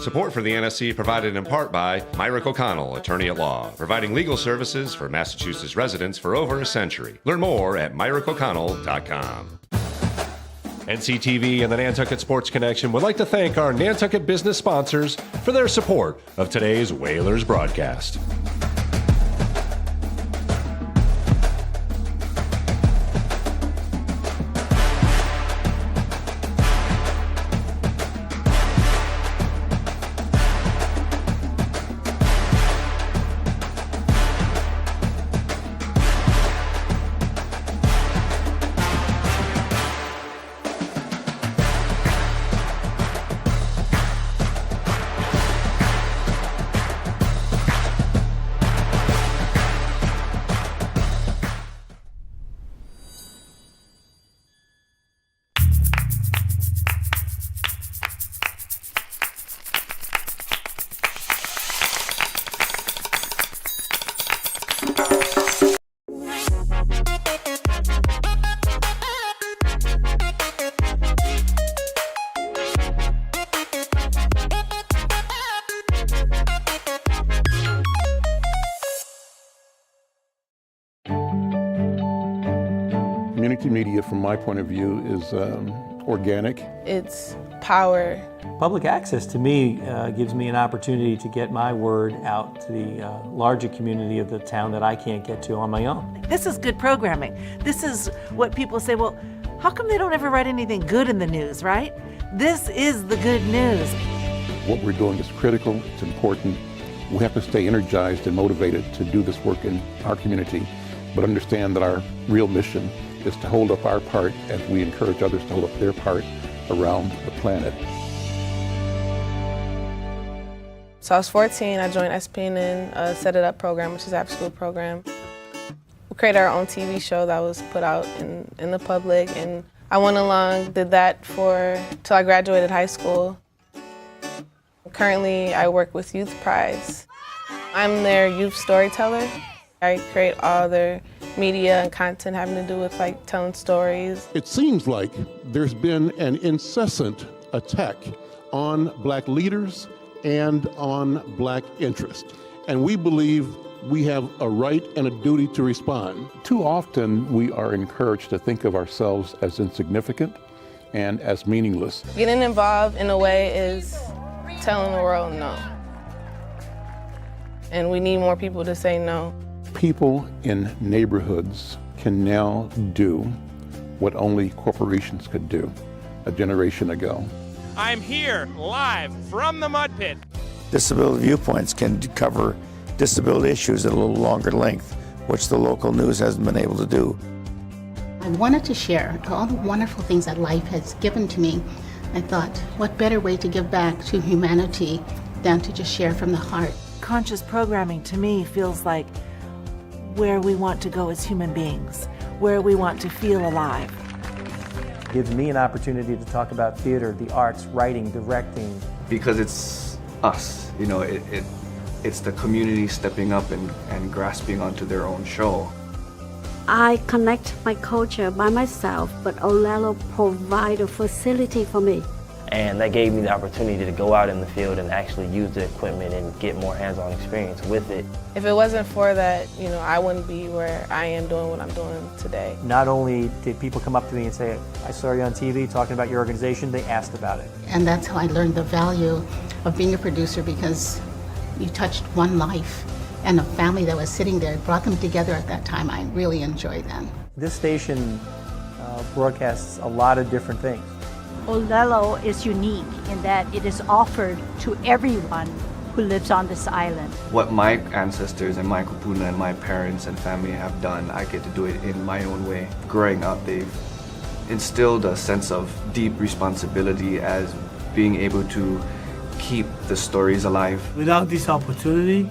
Support for the NSC provided in part by Myrick O'Connell, attorney at law, providing legal services for Massachusetts residents for over a century. Learn more at myrickoconnell.com. NCTV and the Nantucket Sports Connection would like to thank our Nantucket business sponsors for their support of today's Whalers broadcast. Community media, from my point of view, is organic. It's power. Public access to me gives me an opportunity to get my word out to the larger community of the town that I can't get to on my own. This is good programming. This is what people say, well, how come they don't ever write anything good in the news, right? This is the good news. What we're doing is critical, it's important. We have to stay energized and motivated to do this work in our community, but understand that our real mission is to hold up our part as we encourage others to hold up their part around the planet. So I was 14, I joined SPNN, Set It Up program, which is an after-school program. We created our own TV show that was put out in the public, and I went along, did that till I graduated high school. Currently, I work with Youth Prize. I'm their youth storyteller. I create all their media and content having to do with telling stories. It seems like there's been an incessant attack on Black leaders and on Black interest. And we believe we have a right and a duty to respond. Too often we are encouraged to think of ourselves as insignificant and as meaningless. Getting involved in a way is telling the world no. And we need more people to say no. People in neighborhoods can now do what only corporations could do a generation ago. I'm here live from the mud pit. Disability Viewpoints can cover disability issues at a little longer length, which the local news hasn't been able to do. I wanted to share all the wonderful things that life has given to me. I thought, what better way to give back to humanity than to just share from the heart. Conscious programming to me feels like where we want to go as human beings, where we want to feel alive. It gives me an opportunity to talk about theater, the arts, writing, directing. Because it's us, it's the community stepping up and grasping onto their own show. I connect my culture by myself, but Olelo provide a facility for me. And that gave me the opportunity to go out in the field and actually use the equipment and get more hands-on experience with it. If it wasn't for that, I wouldn't be where I am doing what I'm doing today. Not only did people come up to me and say, I saw you on TV talking about your organization, they asked about it. And that's how I learned the value of being a producer, because you touched one life and a family that was sitting there, brought them together at that time. I really enjoyed them. This station broadcasts a lot of different things. Olelo is unique in that it is offered to everyone who lives on this island. What my ancestors and my kupuna and my parents and family have done, I get to do it in my own way. Growing up, they've instilled a sense of deep responsibility as being able to keep the stories alive. Without this opportunity,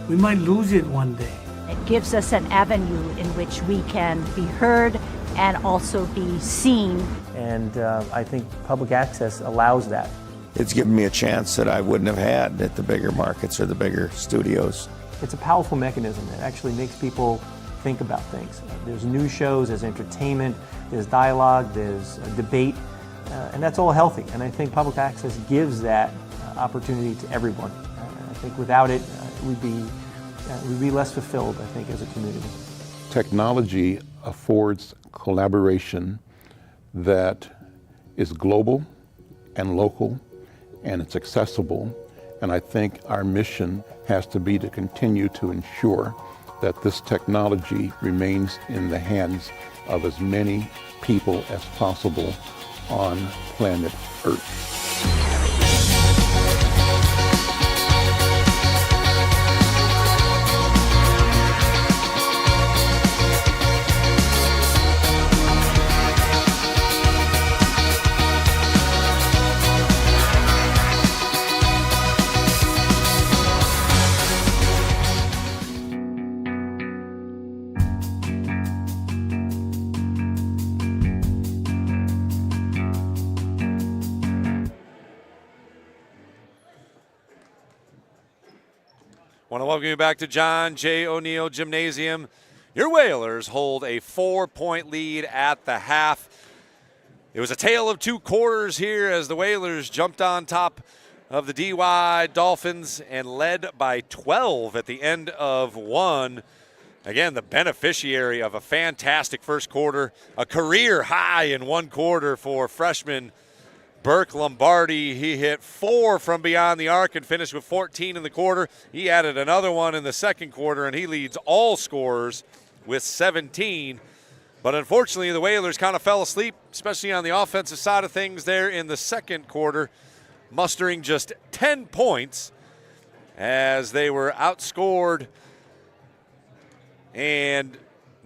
we might lose it one day. It gives us an avenue in which we can be heard and also be seen. And I think public access allows that. It's given me a chance that I wouldn't have had at the bigger markets or the bigger studios. It's a powerful mechanism that actually makes people think about things. There's news shows, there's entertainment, there's dialogue, there's debate, and that's all healthy. And I think public access gives that opportunity to everyone. I think without it, we'd be less fulfilled, I think, as a community. Technology affords collaboration that is global and local, and it's accessible. And I think our mission has to be to continue to ensure that this technology remains in the hands of as many people as possible on planet Earth. Want to welcome you back to John J. O'Neill Gymnasium. Your Whalers hold a 4-point lead at the half. It was a tale of two quarters here as the Whalers jumped on top of the DY Dolphins and led by 12 at the end of one. Again, the beneficiary of a fantastic first quarter, a career high in one quarter for freshman Burke Lombardi. He hit 4 from beyond the arc and finished with 14 in the quarter. He added another one in the second quarter, and he leads all scorers with 17. But unfortunately, the Whalers kind of fell asleep, especially on the offensive side of things there in the second quarter, mustering just 10 points as they were outscored and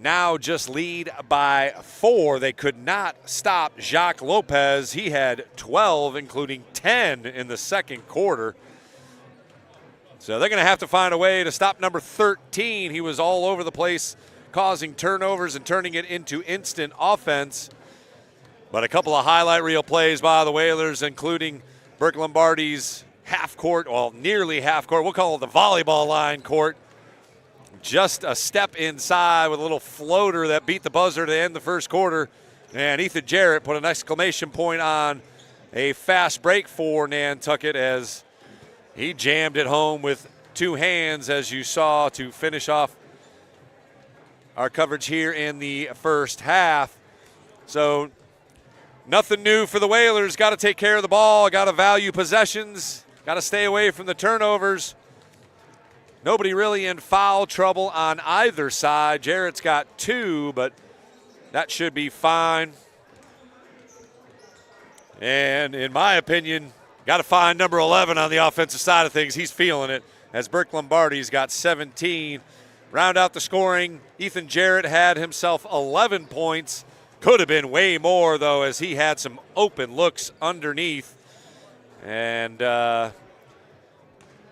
now just lead by 4. They could not stop Jacques Lopez. He had 12, including 10 in the second quarter. So they're going to have to find a way to stop number 13. He was all over the place, causing turnovers and turning it into instant offense. But a couple of highlight reel plays by the Whalers, including Burke Lombardi's half court, well, nearly half court. We'll call it the volleyball line court. Just a step inside with a little floater that beat the buzzer to end the first quarter. And Ethan Jarrett put an exclamation point on a fast break for Nantucket as he jammed it home with two hands, as you saw, to finish off our coverage here in the first half. So nothing new for the Whalers. Got to take care of the ball, got to value possessions, got to stay away from the turnovers. Nobody really in foul trouble on either side. Jarrett's got 2, but that should be fine. And in my opinion, got to find number 11 on the offensive side of things. He's feeling it as Burke Lombardi's got 17. Round out the scoring, Ethan Jarrett had himself 11 points. Could have been way more, though, as he had some open looks underneath. And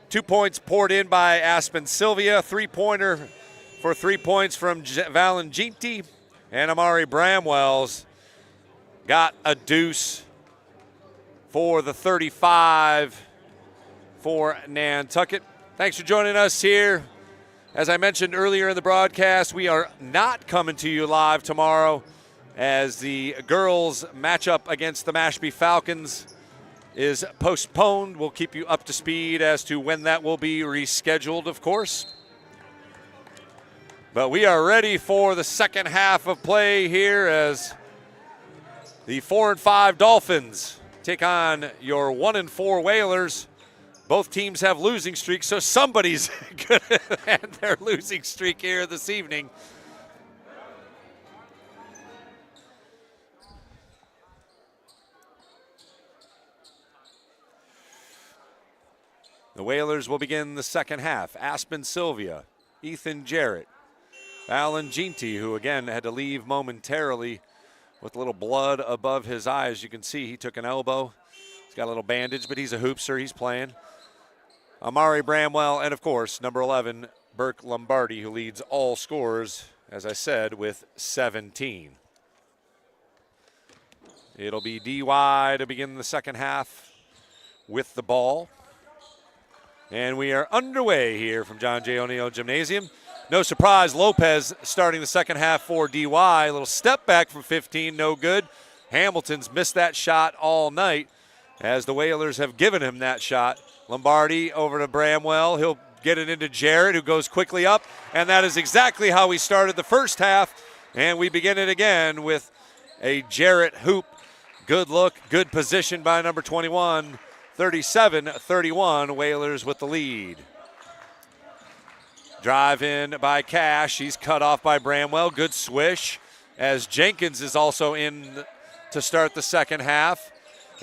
2 points poured in by Aspen Sylvia, 3-pointer for 3 points from Valenginti, and Amari Bramwell's got a deuce for the 35 for Nantucket. Thanks for joining us here. As I mentioned earlier in the broadcast, we are not coming to you live tomorrow as the girls match up against the Mashpee Falcons is postponed. We'll keep you up to speed as to when that will be rescheduled, of course. But we are ready for the second half of play here as the 4-5 Dolphins take on your 1-4 Whalers. Both teams have losing streaks, so somebody's going to end their losing streak here this evening. The Whalers will begin the second half. Aspen Sylvia, Ethan Jarrett, Alan Ginty, who again had to leave momentarily with a little blood above his eye. As you can see, he took an elbow. He's got a little bandage, but he's a hoopster. He's playing. Amari Bramwell, and of course, number 11, Burke Lombardi, who leads all scorers, as I said, with 17. It'll be DY to begin the second half with the ball. And we are underway here from John J. O'Neill Gymnasium. No surprise, Lopez starting the second half for DY. A little step back from 15, no good. Hamilton's missed that shot all night as the Whalers have given him that shot. Lombardi over to Bramwell. He'll get it into Jarrett, who goes quickly up. And that is exactly how we started the first half. And we begin it again with a Jarrett hoop. Good look, good position by number 21. 37-31, Whalers with the lead. Drive in by Cash. He's cut off by Bramwell. Good swish as Jenkins is also in to start the second half.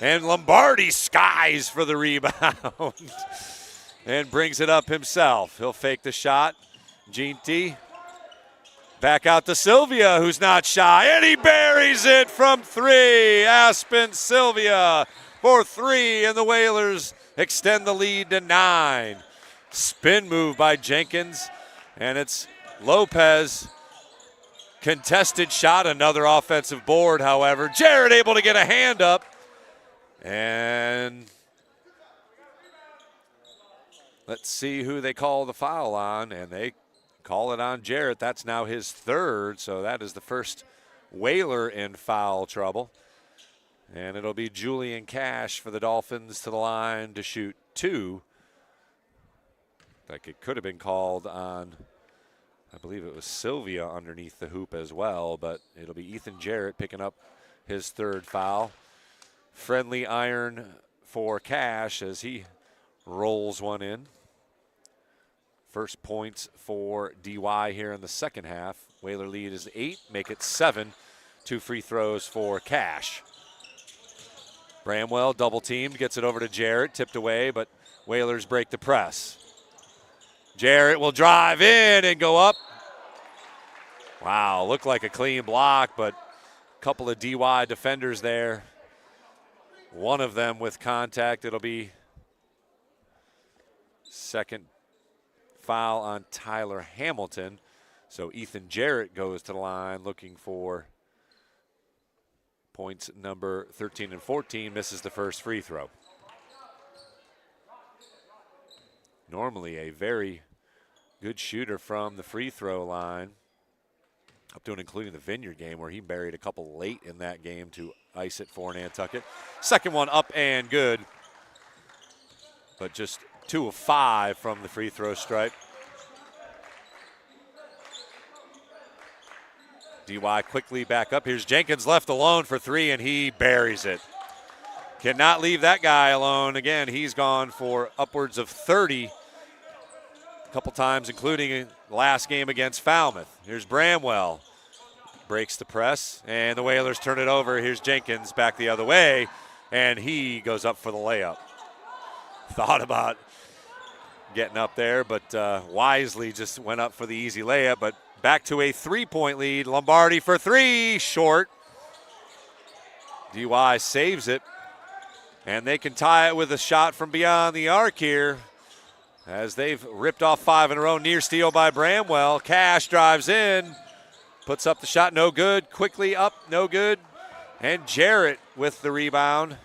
And Lombardi skies for the rebound and brings it up himself. He'll fake the shot. Ginty back out to Sylvia, who's not shy, and he buries it from three. Aspen Sylvia for three, and the Whalers extend the lead to 9. Spin move by Jenkins, and it's Lopez. Contested shot, another offensive board, however. Jarrett able to get a hand up, and let's see who they call the foul on, and they call it on Jarrett. That's now his third, so that is the first Whaler in foul trouble. And it'll be Julian Cash for the Dolphins to the line to shoot 2. Like it could have been called on, I believe it was Sylvia underneath the hoop as well, but it'll be Ethan Jarrett picking up his third foul. Friendly iron for Cash as he rolls one in. First points for DY here in the second half. Whaler lead is 8, make it 7. 2 free throws for Cash. Bramwell double teamed, gets it over to Jarrett, tipped away, but Whalers break the press. Jarrett will drive in and go up. Wow, looked like a clean block, but a couple of DY defenders there. One of them with contact. It'll be second foul on Tyler Hamilton. So Ethan Jarrett goes to the line looking for points number 13 and 14, misses the first free throw. Normally a very good shooter from the free throw line, up to and including the Vineyard game where he buried a couple late in that game to ice it for Nantucket. Second one up and good, but just 2 of 5 from the free throw stripe. DY quickly back up. Here's Jenkins left alone for 3, and he buries it. Cannot leave that guy alone. Again, he's gone for upwards of 30 a couple times, including the last game against Falmouth. Here's Bramwell. Breaks the press, and the Whalers turn it over. Here's Jenkins back the other way, and he goes up for the layup. Thought about getting up there, but wisely just went up for the easy layup, but back to a 3-point lead. Lombardi for 3, short. DY saves it, and they can tie it with a shot from beyond the arc here as they've ripped off 5 in a row. Near steal by Bramwell. Cash drives in, puts up the shot, no good. Quickly up, no good. And Jarrett with the rebound.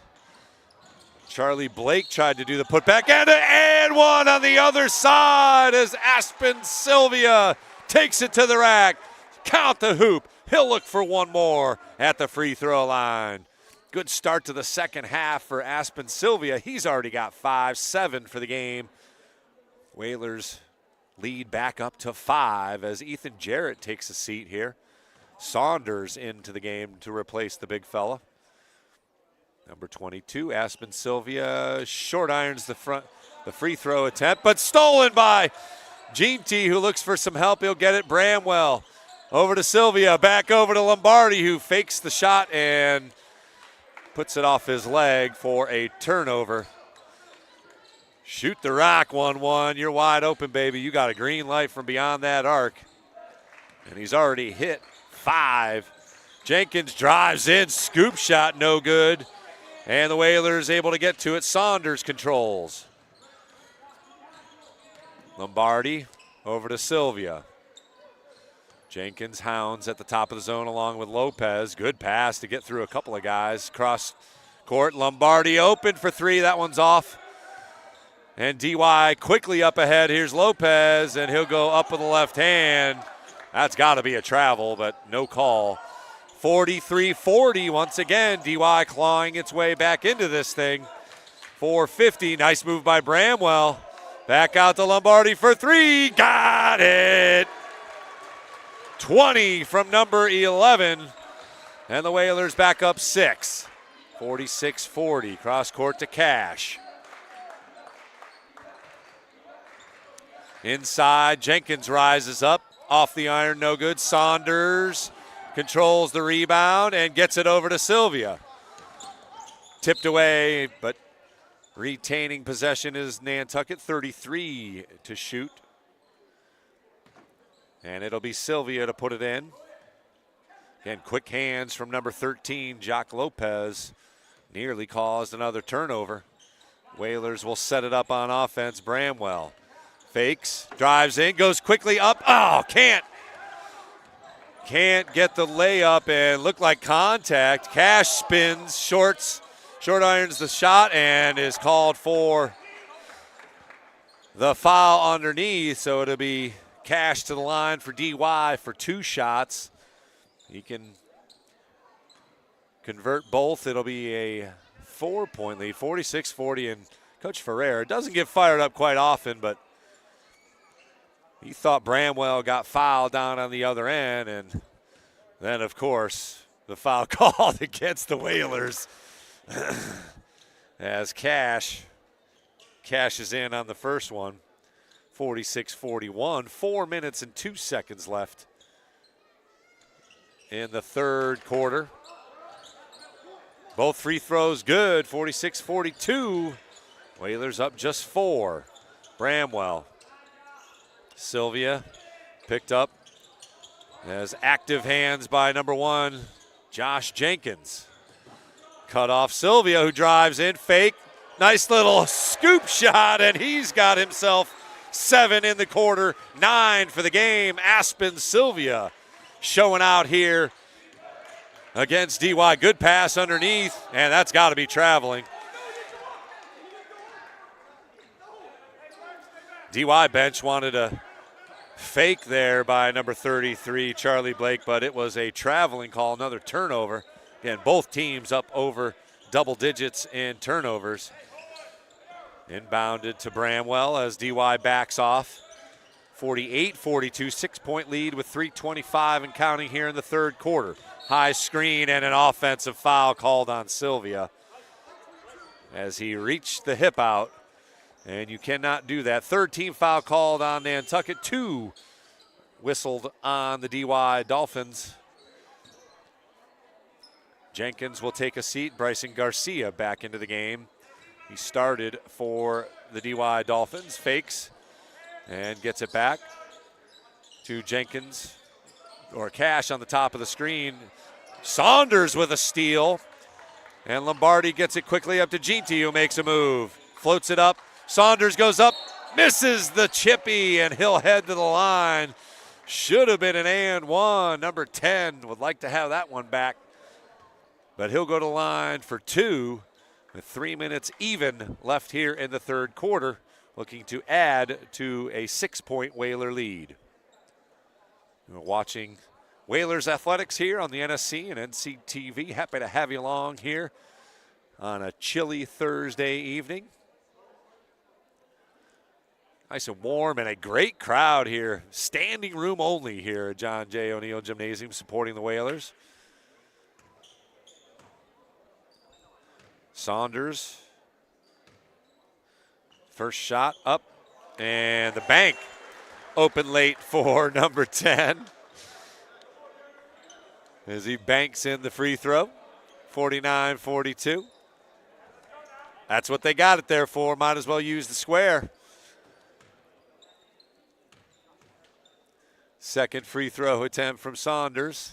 Charlie Blake tried to do the putback, and one on the other side as Aspen Sylvia takes it to the rack. Count the hoop. He'll look for one more at the free throw line. Good start to the second half for Aspen Sylvia. He's already got 5, 7 for the game. Whalers lead back up to 5 as Ethan Jarrett takes a seat here. Saunders into the game to replace the big fella. Number 22, Aspen Sylvia, short irons the free throw attempt, but stolen by Ginty, who looks for some help. He'll get it. Bramwell over to Sylvia, back over to Lombardi, who fakes the shot and puts it off his leg for a turnover. Shoot the rock, 1-1. You're wide open, baby. You got a green light from beyond that arc. And he's already hit 5. Jenkins drives in, scoop shot, no good. And the Whalers able to get to it. Saunders controls. Lombardi over to Sylvia. Jenkins hounds at the top of the zone along with Lopez. Good pass to get through a couple of guys. Cross court, Lombardi open for 3. That one's off. And DY quickly up ahead. Here's Lopez, and he'll go up with the left hand. That's got to be a travel, but no call. 43-40 once again. DY clawing its way back into this thing. 450. Nice move by Bramwell. Back out to Lombardi for 3. Got it. 20 from number 11. And the Whalers back up 6. 46-40. Cross court to Cash. Inside, Jenkins rises up. Off the iron, no good. Saunders controls the rebound and gets it over to Sylvia. Tipped away, but retaining possession is Nantucket. 33 to shoot. And it'll be Sylvia to put it in. Again, quick hands from number 13, Jock Lopez. Nearly caused another turnover. Whalers will set it up on offense. Bramwell fakes, drives in, goes quickly up. Oh, can't get the layup and look like contact. Cash spins, short irons the shot and is called for the foul underneath. So it'll be Cash to the line for DY for 2 shots. He can convert both. It'll be a 4-point lead, 46-40. And Coach Ferrer doesn't get fired up quite often, but he thought Bramwell got fouled down on the other end, and then, of course, the foul called against the Whalers as Cash cashes in on the first one. 46-41, 4 minutes and 2 seconds left in the third quarter. Both free throws good, 46-42. Whalers up just 4. Bramwell. Sylvia picked up as active hands by number 1, Josh Jenkins. Cut off Sylvia, who drives in, fake. Nice little scoop shot, and he's got himself 7 in the quarter, 9 for the game. Aspen Sylvia showing out here against DY. Good pass underneath, and that's got to be traveling. DY bench wanted a fake there by number 33, Charlie Blake, but it was a traveling call, another turnover. Again, both teams up over double digits in turnovers. Inbounded to Bramwell as DY backs off. 48-42, 6-point lead with 3:25 and counting here in the third quarter. High screen and an offensive foul called on Sylvia as he reached the hip out. And you cannot do that. Third team foul called on Nantucket. 2 whistled on the DY Dolphins. Jenkins will take a seat. Bryson Garcia back into the game. He started for the DY Dolphins. Fakes and gets it back to Jenkins, or Cash on the top of the screen. Saunders with a steal. And Lombardi gets it quickly up to Ginty, who makes a move. Floats it up. Saunders goes up, misses the chippy, and he'll head to the line. Should have been an and one. Number 10 would like to have that one back. But he'll go to the line for 2 with 3 minutes even left here in the third quarter, looking to add to a 6-point Whaler lead. We're watching Whalers Athletics here on the NSC and NCTV. Happy to have you along here on a chilly Thursday evening. Nice and warm and a great crowd here. Standing room only here at John J. O'Neill Gymnasium supporting the Whalers. Saunders. First shot up and the bank open late for number 10 as he banks in the free throw. 49-42. That's what they got it there for. Might as well use the square. Second free throw attempt from Saunders.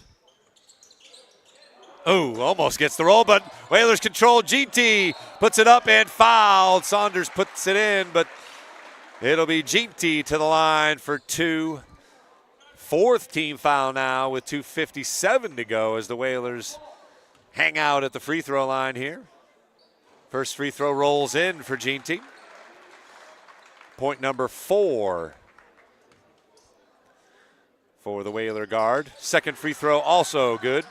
Oh, almost gets the roll, but Whalers control. GT puts it up and fouled. Saunders puts it in, but it'll be GT to the line for two. Fourth team foul now with 2:57 to go as the Whalers hang out at the free throw line here. First free throw rolls in for GT. Point number 4 for the Whaler guard. Second free throw also good.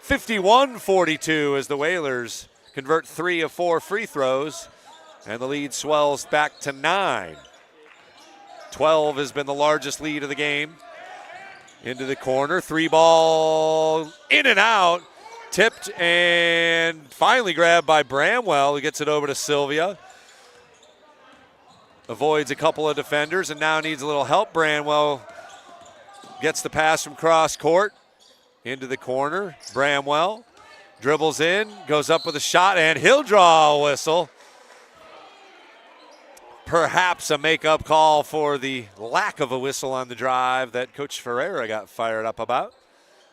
51-42 as the Whalers convert 3 of 4 free throws, and the lead swells back to 9. 12 has been the largest lead of the game. Into the corner, 3-ball, in and out, tipped and finally grabbed by Bramwell, who gets it over to Sylvia. Avoids a couple of defenders and now needs a little help. Bramwell gets the pass from cross court. Into the corner, Bramwell dribbles in, goes up with a shot, and he'll draw a whistle. Perhaps a make-up call for the lack of a whistle on the drive that Coach Ferreira got fired up about.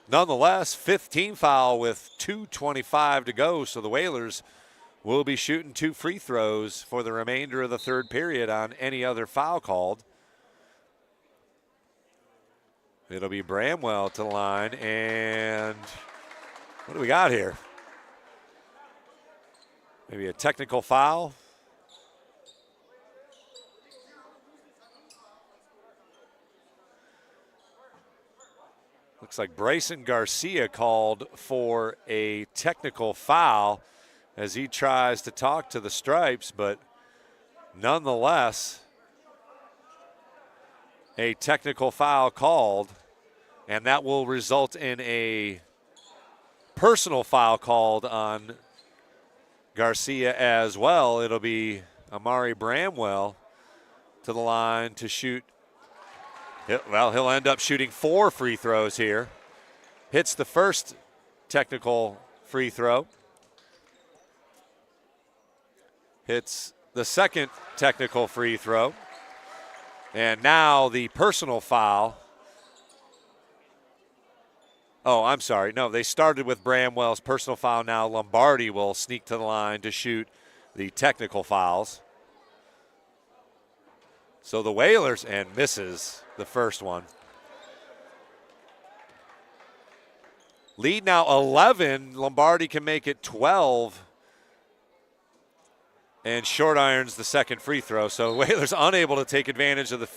Nonetheless, 15 foul with 2:25 to go, so the Whalers will be shooting 2 free throws for the remainder of the third period on any other foul called. It'll be Bramwell to the line, and what do we got here? Maybe a technical foul. Looks like Bryson Garcia called for a technical foul as he tries to talk to the Stripes, but nonetheless, a technical foul called, and that will result in a personal foul called on Garcia as well. It'll be Amari Bramwell to the line to shoot. Well, he'll end up shooting 4 free throws here. Hits the first technical free throw. Hits the second technical free throw. And now the personal foul. Oh, I'm sorry. No, they started with Bramwell's personal foul. Now Lombardi will sneak to the line to shoot the technical fouls. So the Whalers, and misses the first one. Lead now 11. Lombardi can make it 12. And short irons the second free throw. So Whalers unable to take advantage of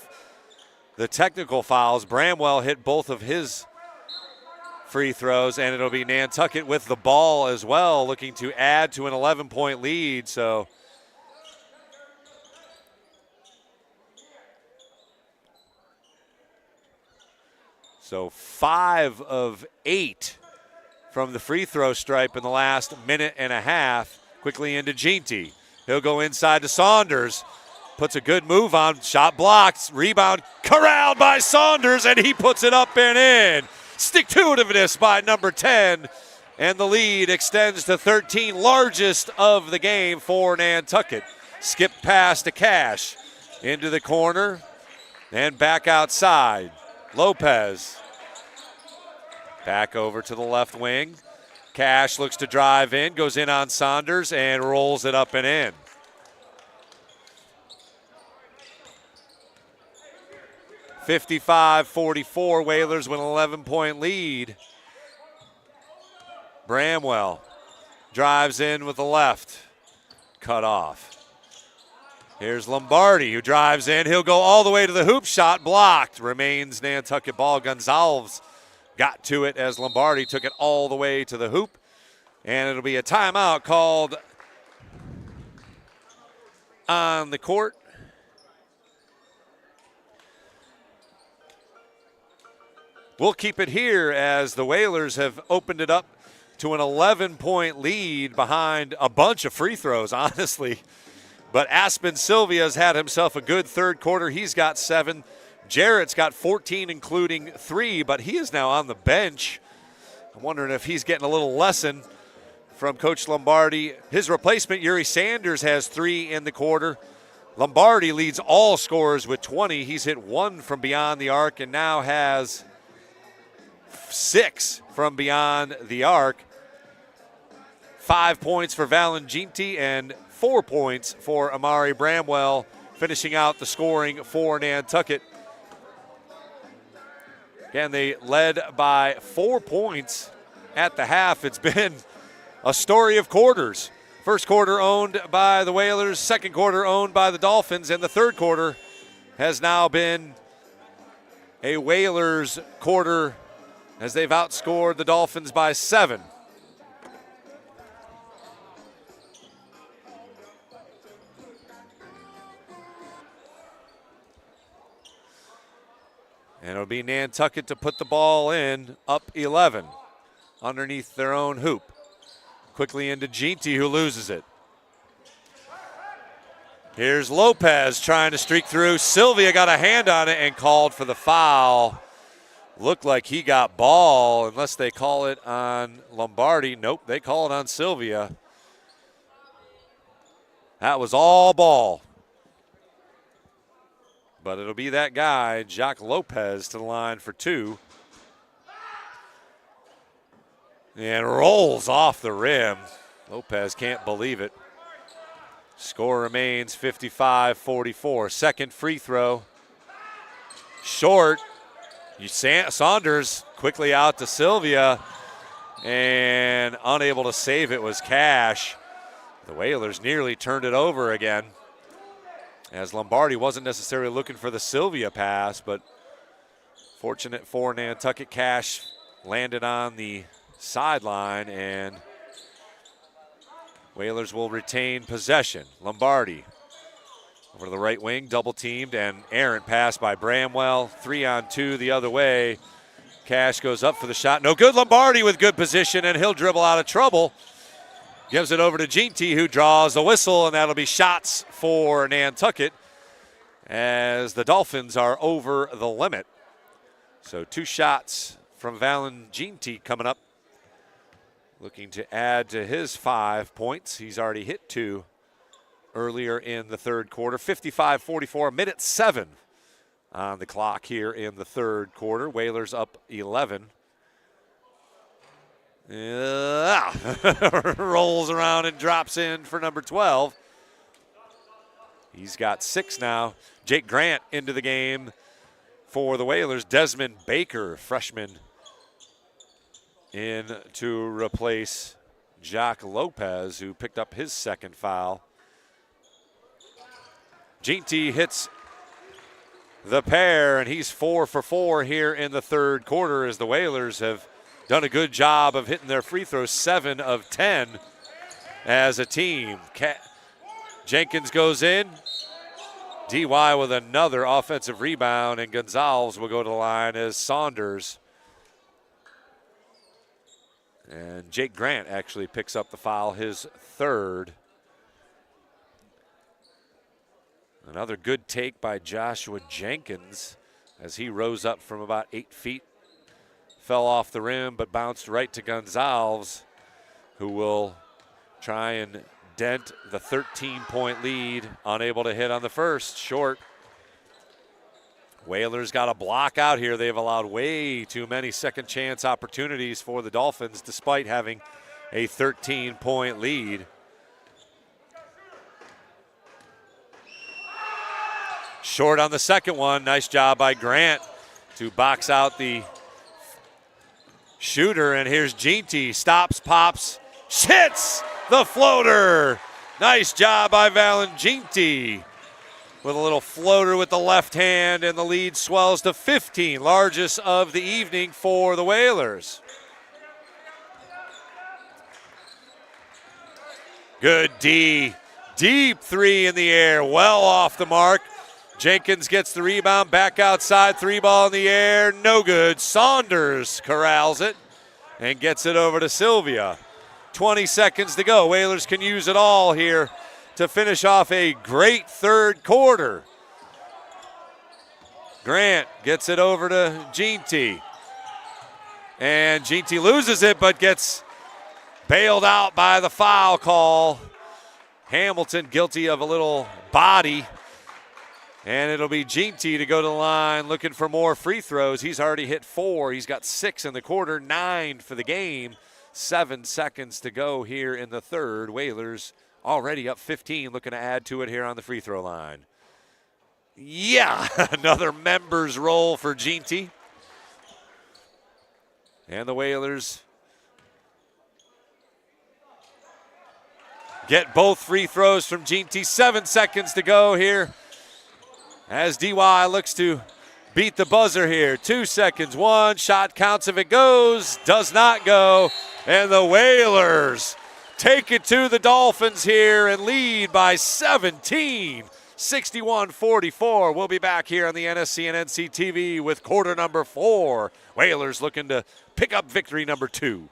the technical fouls. Bramwell hit both of his free throws, and it'll be Nantucket with the ball as well, looking to add to an 11-point lead. So So 5 of 8 from the free throw stripe in the last minute and a half. Quickly into Ginty. He'll go inside to Saunders. Puts a good move on. Shot blocked. Rebound corralled by Saunders, and he puts it up and in. Stick-to-itiveness by number 10. And the lead extends to 13, largest of the game for Nantucket. Skip pass to Cash. Into the corner and back outside. Lopez. Back over to the left wing. Cash looks to drive in, goes in on Saunders, and rolls it up and in. (55-44), Whalers with an 11-point lead. Bramwell drives in with the left. Cut off. Here's Lombardi, who drives in. He'll go all the way to the hoop. Shot blocked. Remains Nantucket ball. Gonzalez got to it as Lombardi took it all the way to the hoop. And it'll be a timeout called on the court. We'll keep it here as the Whalers have opened it up to an 11-point lead behind a bunch of free throws, honestly. But Aspen Sylvia's had himself a good third quarter. He's got 7. Jarrett's got 14, including 3, but he is now on the bench. I'm wondering if he's getting a little lesson from Coach Lombardi. His replacement, Yuri Sanders, has 3 in the quarter. Lombardi leads all scorers with 20. He's hit 1 from beyond the arc and now has 6 from beyond the arc. 5 points for Valenginti and 4 points for Amari Bramwell, finishing out the scoring for Nantucket. Again, they led by 4 points at the half. It's been a story of quarters. First quarter owned by the Whalers, second quarter owned by the Dolphins, and the third quarter has now been a Whalers quarter as they've outscored the Dolphins by 7. And it'll be Nantucket to put the ball in, up 11, underneath their own hoop. Quickly into Ginty, who loses it. Here's Lopez trying to streak through. Sylvia got a hand on it and called for the foul. Looked like he got ball, unless they call it on Lombardi. Nope, they call it on Sylvia. That was all ball. But it'll be that guy, Jacques Lopez, to the line for 2. And rolls off the rim. Lopez can't believe it. Score remains 55-44. Second free throw. Short. Saunders quickly out to Sylvia. And unable to save it was Cash. The Whalers nearly turned it over again, as Lombardi wasn't necessarily looking for the Sylvia pass, but fortunate for Nantucket, Cash landed on the sideline, and Whalers will retain possession. Lombardi over to the right wing, double teamed, and errant pass by Bramwell. 3-on-2 the other way. Cash goes up for the shot. No good. Lombardi with good position, and he'll dribble out of trouble. Gives it over to Ginty, who draws the whistle, and that'll be shots for Nantucket as the Dolphins are over the limit. So 2 shots from Valenginti coming up, looking to add to his 5 points. He's already hit 2 earlier in the third quarter. 55-44, minute 7 on the clock here in the third quarter. Whalers up 11. Rolls around and drops in for number 12. He's got 6 now. Jake Grant into the game for the Whalers. Desmond Baker, freshman, in to replace Jacques Lopez, who picked up his second foul. Ginty hits the pair, and he's 4 for 4 here in the third quarter, as the Whalers have done a good job of hitting their free throws, 7 of 10 as a team. Jenkins goes in. DY with another offensive rebound, and Gonzalez will go to the line as Saunders. And Jake Grant actually picks up the foul, his third. Another good take by Joshua Jenkins as he rose up from about 8 feet. Fell off the rim, but bounced right to Gonzalez, who will try and dent the 13-point lead. Unable to hit on the first, short. Whalers got a block out here. They've allowed way too many second chance opportunities for the Dolphins, despite having a 13-point lead. Short on the second one. Nice job by Grant to box out the shooter, and here's Ginty. Stops, pops, hits the floater. Nice job by Valenginti with a little floater with the left hand, and the lead swells to 15, largest of the evening for the Whalers. Good D. Deep 3 in the air, well off the mark. Jenkins gets the rebound, back outside, 3-ball in the air, no good. Saunders corrals it and gets it over to Sylvia. 20 seconds to go. Whalers can use it all here to finish off a great third quarter. Grant gets it over to Ginty. And Ginty loses it, but gets bailed out by the foul call. Hamilton guilty of a little body. And it'll be Ginty to go to the line looking for more free throws. He's already hit 4. He's got 6 in the quarter, 9 for the game. 7 seconds to go here in the third. Whalers already up 15, looking to add to it here on the free throw line. Yeah, another members roll for Ginty. And the Whalers get both free throws from Ginty. 7 seconds to go here as DY looks to beat the buzzer here. 2 seconds, 1 shot counts if it goes, does not go. And the Whalers take it to the Dolphins here and lead by 17, 61-44. We'll be back here on the NSC and NC TV with quarter number 4. Whalers looking to pick up victory number 2.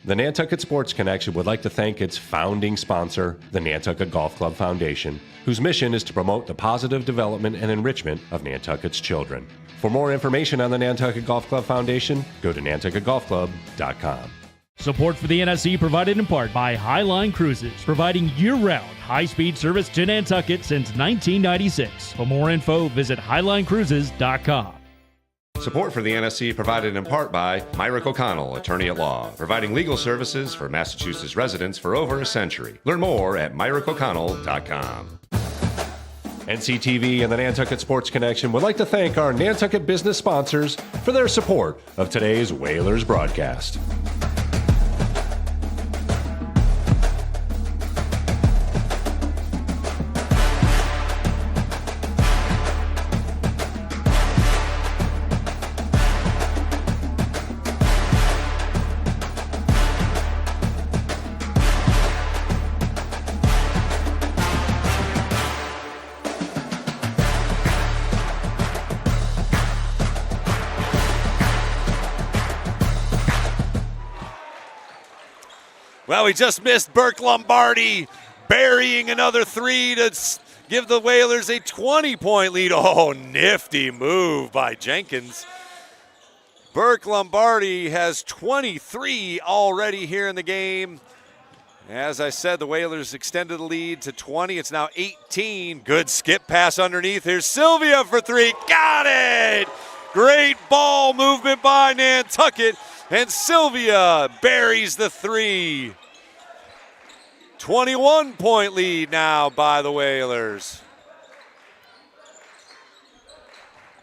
The Nantucket Sports Connection would like to thank its founding sponsor, the Nantucket Golf Club Foundation, whose mission is to promote the positive development and enrichment of Nantucket's children. For more information on the Nantucket Golf Club Foundation, go to nantucketgolfclub.com. Support for the NSC provided in part by Highline Cruises, providing year-round high-speed service to Nantucket since 1996. For more info, visit highlinecruises.com. Support for the NSC provided in part by Myrick O'Connell, attorney at law, providing legal services for Massachusetts residents for over a century. Learn more at myrickoconnell.com. NCTV and the Nantucket Sports Connection would like to thank our Nantucket business sponsors for their support of today's Whalers broadcast. Well, we just missed Burke Lombardi burying another 3 to give the Whalers a 20-point lead. Oh, nifty move by Jenkins. Burke Lombardi has 23 already here in the game. As I said, the Whalers extended the lead to 20. It's now 18. Good skip pass underneath. Here's Sylvia for 3. Got it! Great ball movement by Nantucket. And Sylvia buries the 3. 21-point lead now by the Whalers.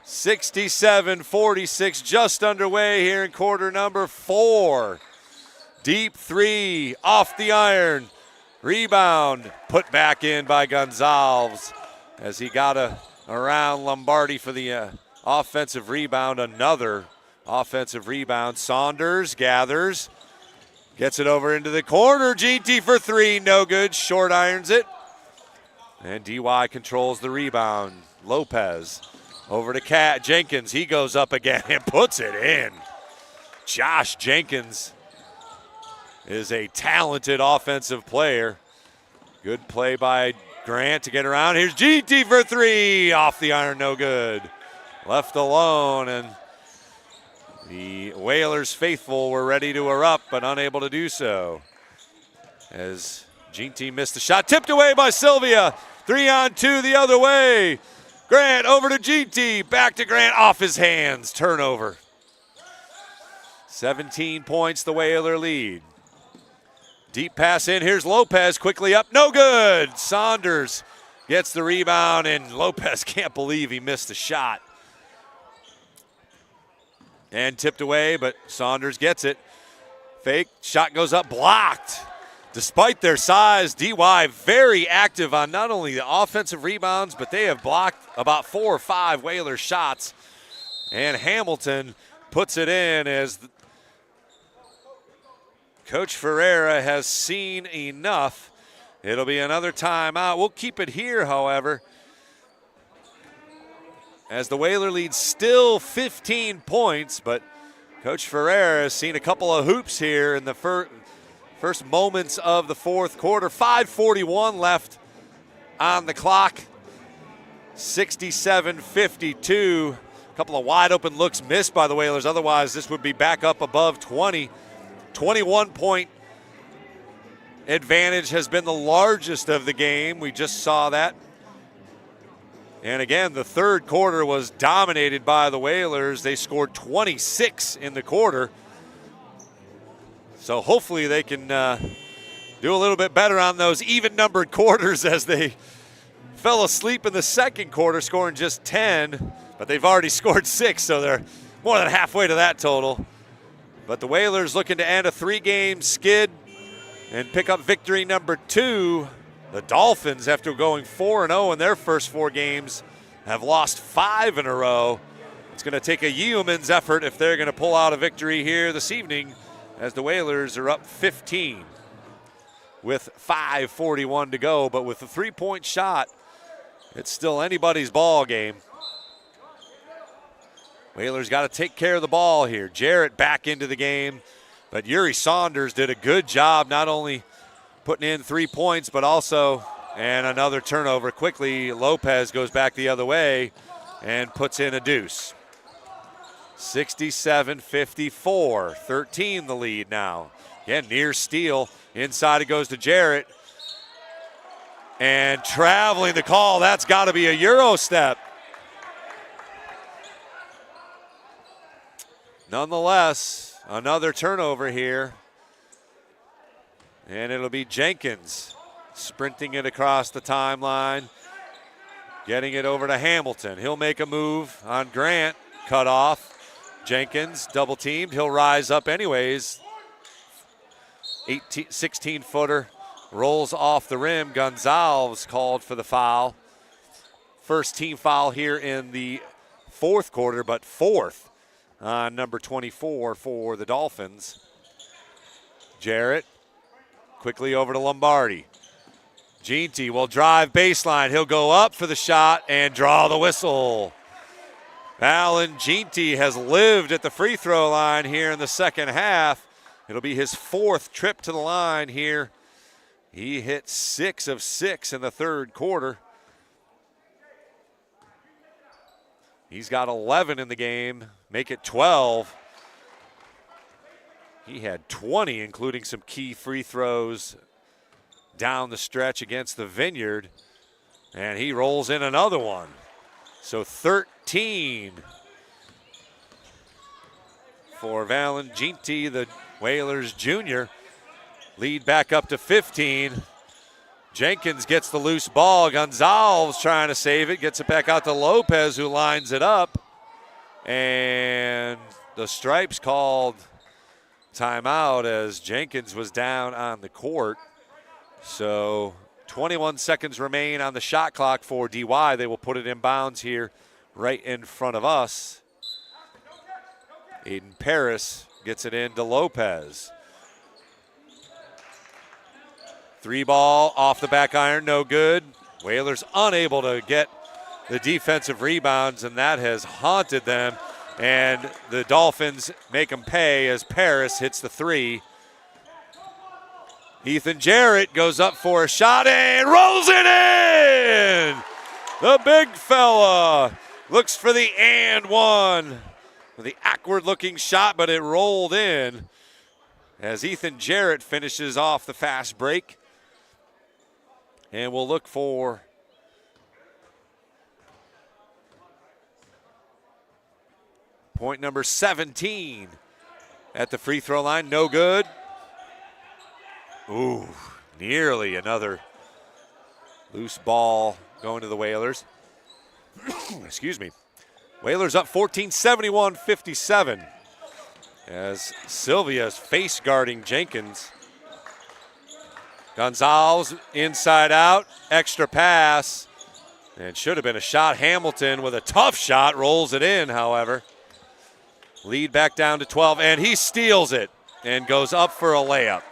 67-46, just underway here in quarter number 4. Deep 3, off the iron. Rebound, put back in by Gonzalez as he got around Lombardi for the offensive rebound. Another offensive rebound. Saunders gathers, gets it over into the corner. GT for 3, no good. Short irons it. And DY controls the rebound. Lopez over to Jenkins. He goes up again and puts it in. Josh Jenkins is a talented offensive player. Good play by Grant to get around. Here's GT for 3. Off the iron, no good. Left alone, and the Whalers faithful were ready to erupt, but unable to do so. As GT missed the shot, tipped away by Sylvia. 3-on-2 the other way. Grant over to GT, back to Grant, off his hands, turnover. 17 points the Whaler lead. Deep pass in, here's Lopez, quickly up, no good. Saunders gets the rebound, and Lopez can't believe he missed the shot. And tipped away, but Saunders gets it. Fake, shot goes up, blocked. Despite their size, DY very active on not only the offensive rebounds, but they have blocked about 4 or 5 Whaler shots. And Hamilton puts it in as Coach Ferreira has seen enough. It'll be another timeout. We'll keep it here, however, as the Whaler lead still 15 points, but Coach Ferreira has seen a couple of hoops here in the first moments of the fourth quarter. 5:41 left on the clock. 67-52. A couple of wide open looks missed by the Whalers. Otherwise, this would be back up above 20. 21-point advantage has been the largest of the game. We just saw that. And again, the third quarter was dominated by the Whalers. They scored 26 in the quarter. So hopefully they can do a little bit better on those even-numbered quarters as they fell asleep in the second quarter, scoring just 10. But they've already scored 6, so they're more than halfway to that total. But the Whalers looking to end a 3-game skid and pick up victory number 2. The Dolphins, after going 4-0 in their first 4 games, have lost 5 in a row. It's going to take a yeoman's effort if they're going to pull out a victory here this evening, as the Whalers are up 15 with 5:41 to go. But with the 3-point shot, it's still anybody's ball game. Whalers got to take care of the ball here. Jarrett back into the game, but Yuri Saunders did a good job not only putting in 3 points, but also, and another turnover. Quickly, Lopez goes back the other way and puts in a deuce. 67-54, 13 the lead now. Again, near steal. Inside it goes to Jarrett. And traveling the call, that's got to be a Euro step. Nonetheless, another turnover here. And it'll be Jenkins sprinting it across the timeline, getting it over to Hamilton. He'll make a move on Grant, cut off. Jenkins double teamed. He'll rise up anyways. 16-footer rolls off the rim. Gonzalez called for the foul. First team foul here in the fourth quarter, but fourth on number 24 for the Dolphins. Jarrett quickly over to Lombardi. Ginty will drive baseline. He'll go up for the shot and draw the whistle. Alan Ginty has lived at the free throw line here in the second half. It'll be his 4th trip to the line here. He hit 6 of 6 in the third quarter. He's got 11 in the game, make it 12. He had 20, including some key free throws down the stretch against the Vineyard. And he rolls in another one. So 13 for Valen Ginty, the Whalers junior. Lead back up to 15. Jenkins gets the loose ball. Gonzalez trying to save it. Gets it back out to Lopez, who lines it up. And the Stripes called timeout as Jenkins was down on the court. So 21 seconds remain on the shot clock for DY. They will put it in bounds here right in front of us. Aiden Paris gets it in to Lopez. 3-ball off the back iron, no good. Whalers unable to get the defensive rebounds, and that has haunted them. And the Dolphins make them pay as Paris hits the 3. Ethan Jarrett goes up for a shot and rolls it in! The big fella looks for the and one. The awkward-looking shot, but it rolled in as Ethan Jarrett finishes off the fast break. And we'll look for point number 17 at the free throw line. No good. Ooh, nearly another loose ball going to the Whalers. Excuse me. Whalers up 14, 71-57 as Sylvia's face guarding Jenkins. Gonzalez inside out, extra pass, and should have been a shot. Hamilton with a tough shot, rolls it in, however. Lead back down to 12, and he steals it and goes up for a layup.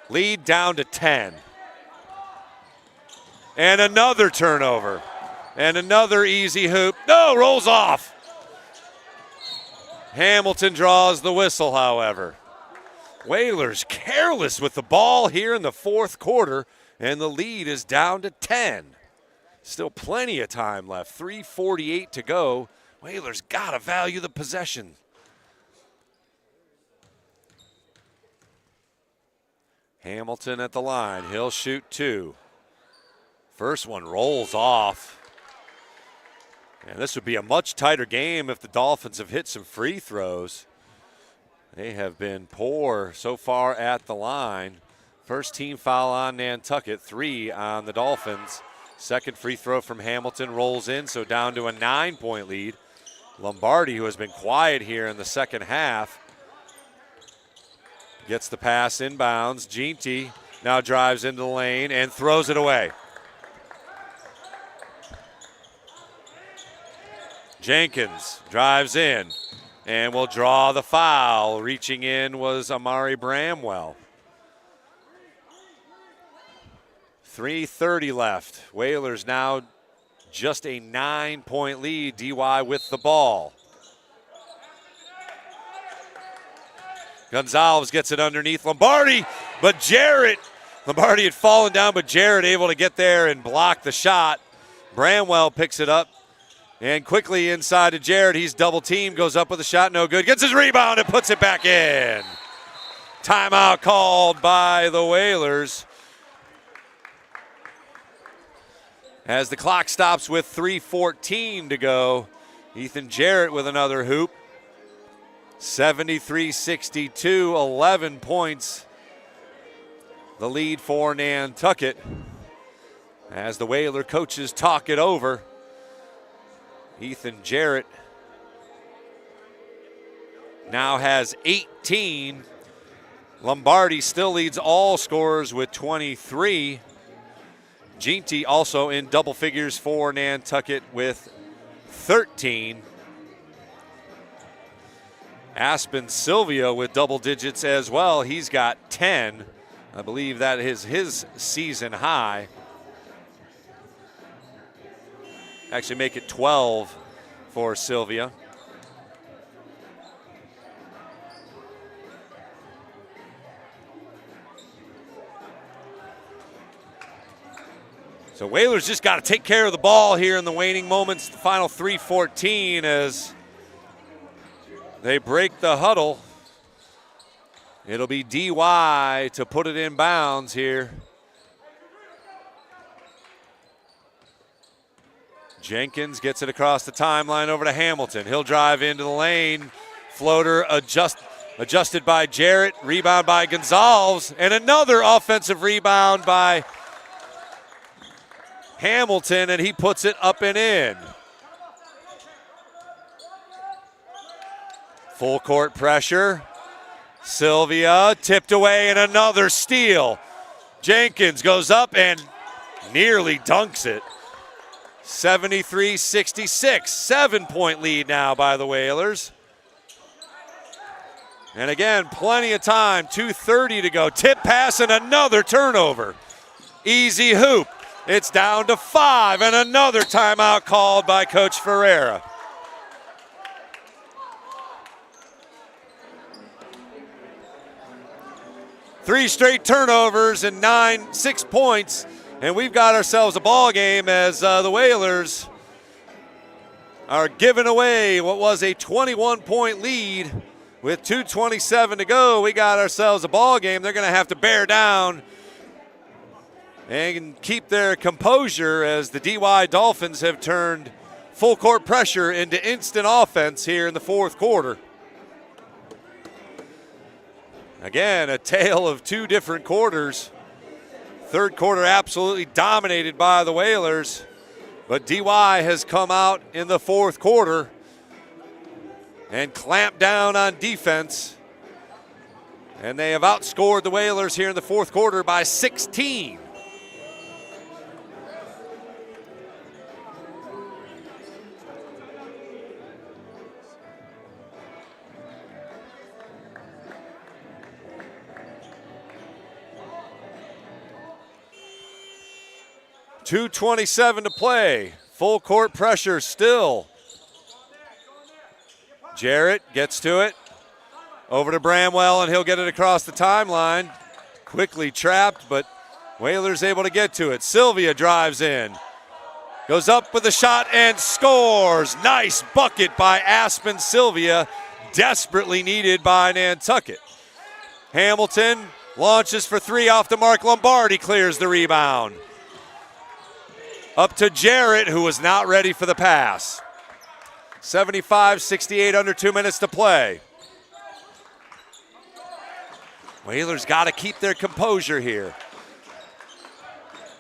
Lead down to 10. And another turnover. And another easy hoop. No, rolls off. Hamilton draws the whistle, however. Whalers careless with the ball here in the fourth quarter, and the lead is down to 10. Still plenty of time left. 3:48 to go. Whalers got to value the possession. Hamilton at the line. He'll shoot 2. First one rolls off. And this would be a much tighter game if the Dolphins have hit some free throws. They have been poor so far at the line. First team foul on Nantucket, 3 on the Dolphins. Second free throw from Hamilton rolls in, so down to a 9-point lead. Lombardi, who has been quiet here in the second half, gets the pass inbounds. Ginty now drives into the lane and throws it away. Jenkins drives in and will draw the foul. Reaching in was Amari Bramwell. 3:30 left. Whalers now just a 9-point lead. DY with the ball. Gonzalez gets it underneath Lombardi, but Lombardi had fallen down, but Jarrett able to get there and block the shot. Bramwell picks it up and quickly inside to Jarrett. He's double teamed, goes up with a shot, no good. Gets his rebound and puts it back in. Timeout called by the Whalers. As the clock stops with 3:14 to go, Ethan Jarrett with another hoop. 73-62, 11 points. The lead for Nantucket. As the Whaler coaches talk it over, Ethan Jarrett now has 18. Lombardi still leads all scorers with 23. Ginty also in double figures for Nantucket with 13. Aspen Silvio with double digits as well. He's got 10. I believe that is his season high. Actually make it 12 for Silvia. So Whalers just got to take care of the ball here in the waning moments. The final 3:14 as they break the huddle. It'll be DY to put it in bounds here. Jenkins gets it across the timeline over to Hamilton. He'll drive into the lane. Floater adjusted by Jarrett. Rebound by Gonzalez. And another offensive rebound by Hamilton, and he puts it up and in. Full court pressure. Silvia tipped away and another steal. Jenkins goes up and nearly dunks it. 73-66, 7-point lead now by the Whalers. And again, plenty of time, 2:30 to go. Tip pass and another turnover. Easy hoop. It's down to 5 and another timeout called by Coach Ferreira. Three straight turnovers and 6 points, and we've got ourselves a ball game as the Whalers are giving away what was a 21-point lead with 2:27 to go. We got ourselves a ball game. They're going to have to bear down and keep their composure as the DY Dolphins have turned full court pressure into instant offense here in the fourth quarter. Again, a tale of two different quarters. Third quarter absolutely dominated by the Whalers, but DY has come out in the fourth quarter and clamped down on defense, and they have outscored the Whalers here in the fourth quarter by 16. .227 to play. Full court pressure still. Jarrett gets to it. Over to Bramwell, and he'll get it across the timeline. Quickly trapped, but Whalers able to get to it. Silvia drives in. Goes up with a shot and scores. Nice bucket by Aspen Sylvia, desperately needed by Nantucket. Hamilton launches for three off the mark. Lombardi clears the rebound. Up to Jarrett, who was not ready for the pass. 75-68, under 2 minutes to play. Whalers got to keep their composure here.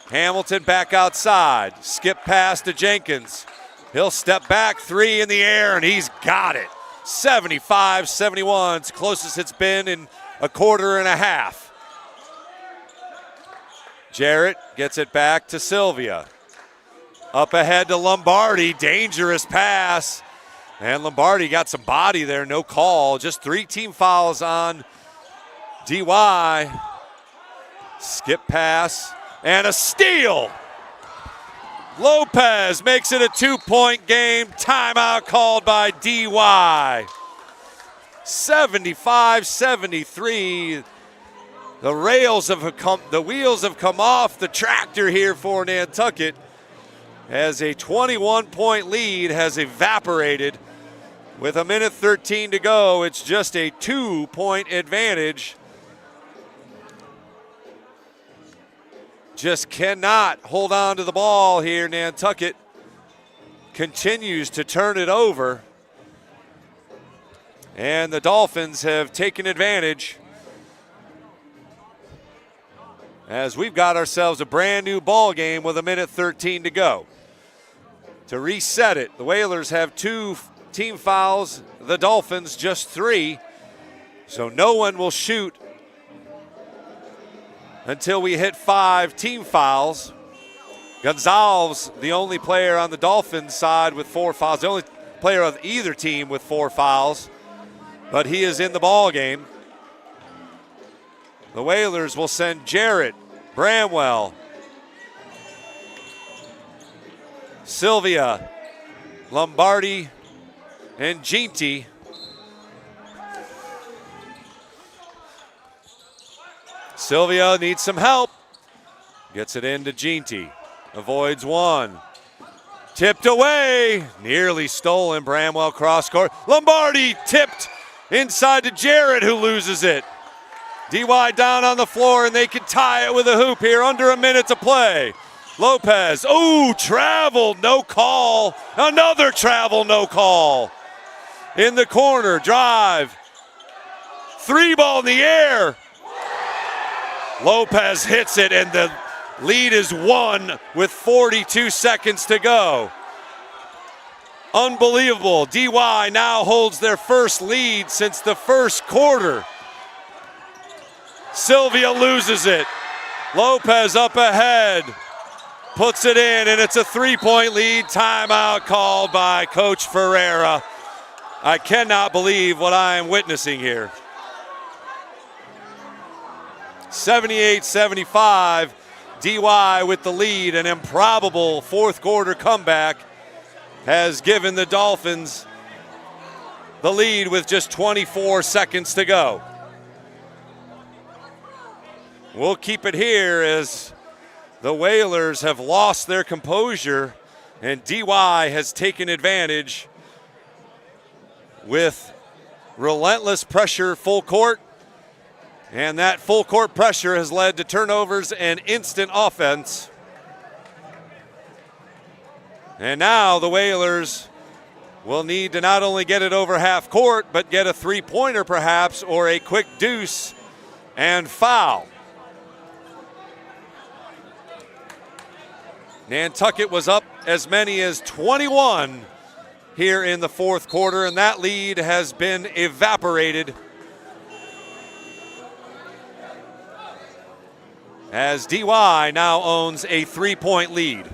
Hamilton back outside. Skip pass to Jenkins. He'll step back, three in the air, and he's got it. 75-71, it's closest it's been in a quarter and a half. Jarrett gets it back to Sylvia. Up ahead to Lombardi, dangerous pass. And Lombardi got some body there, no call. Just 3 team fouls on DY. Skip pass and a steal. Lopez makes it a 2-point game. Timeout called by DY. 75-73. The wheels have come off the tractor here for Nantucket as a 21-point lead has evaporated. With a minute 13 to go, it's just a 2-point advantage. Just cannot hold on to the ball here. Nantucket continues to turn it over. And the Dolphins have taken advantage as we've got ourselves a brand new ball game with a minute 13 to go. To reset it, the Whalers have 2 team fouls, the Dolphins just 3. So no one will shoot until we hit 5 team fouls. Gonzalez, the only player on the Dolphins side with 4 fouls, the only player of either team with 4 fouls, but he is in the ball game. The Whalers will send Jarrett, Bramwell, Sylvia, Lombardi, and Ginty. Sylvia needs some help. Gets it into Ginty. Avoids one. Tipped away. Nearly stolen. Bramwell cross court. Lombardi tipped inside to Jarrett, who loses it. DY down on the floor, and they can tie it with a hoop here. Under a minute to play. Lopez. Oh, travel. No call. Another travel. No call. In the corner. Drive. 3 ball in the air. Lopez hits it, and the lead is 1 with 42 seconds to go. Unbelievable. DY now holds their first lead since the first quarter. Sylvia loses it. Lopez up ahead. Puts it in, and it's a 3-point lead. Timeout called by Coach Ferreira. I cannot believe what I am witnessing here. 78-75, DY with the lead. An improbable fourth quarter comeback has given the Dolphins the lead with just 24 seconds to go. We'll keep it here as the Whalers have lost their composure and DY has taken advantage with relentless pressure full court. And that full court pressure has led to turnovers and instant offense. And now the Whalers will need to not only get it over half court, but get a 3-pointer perhaps, or a quick deuce and foul. Nantucket was up as many as 21 here in the fourth quarter, and that lead has been evaporated as DY now owns a 3-point lead.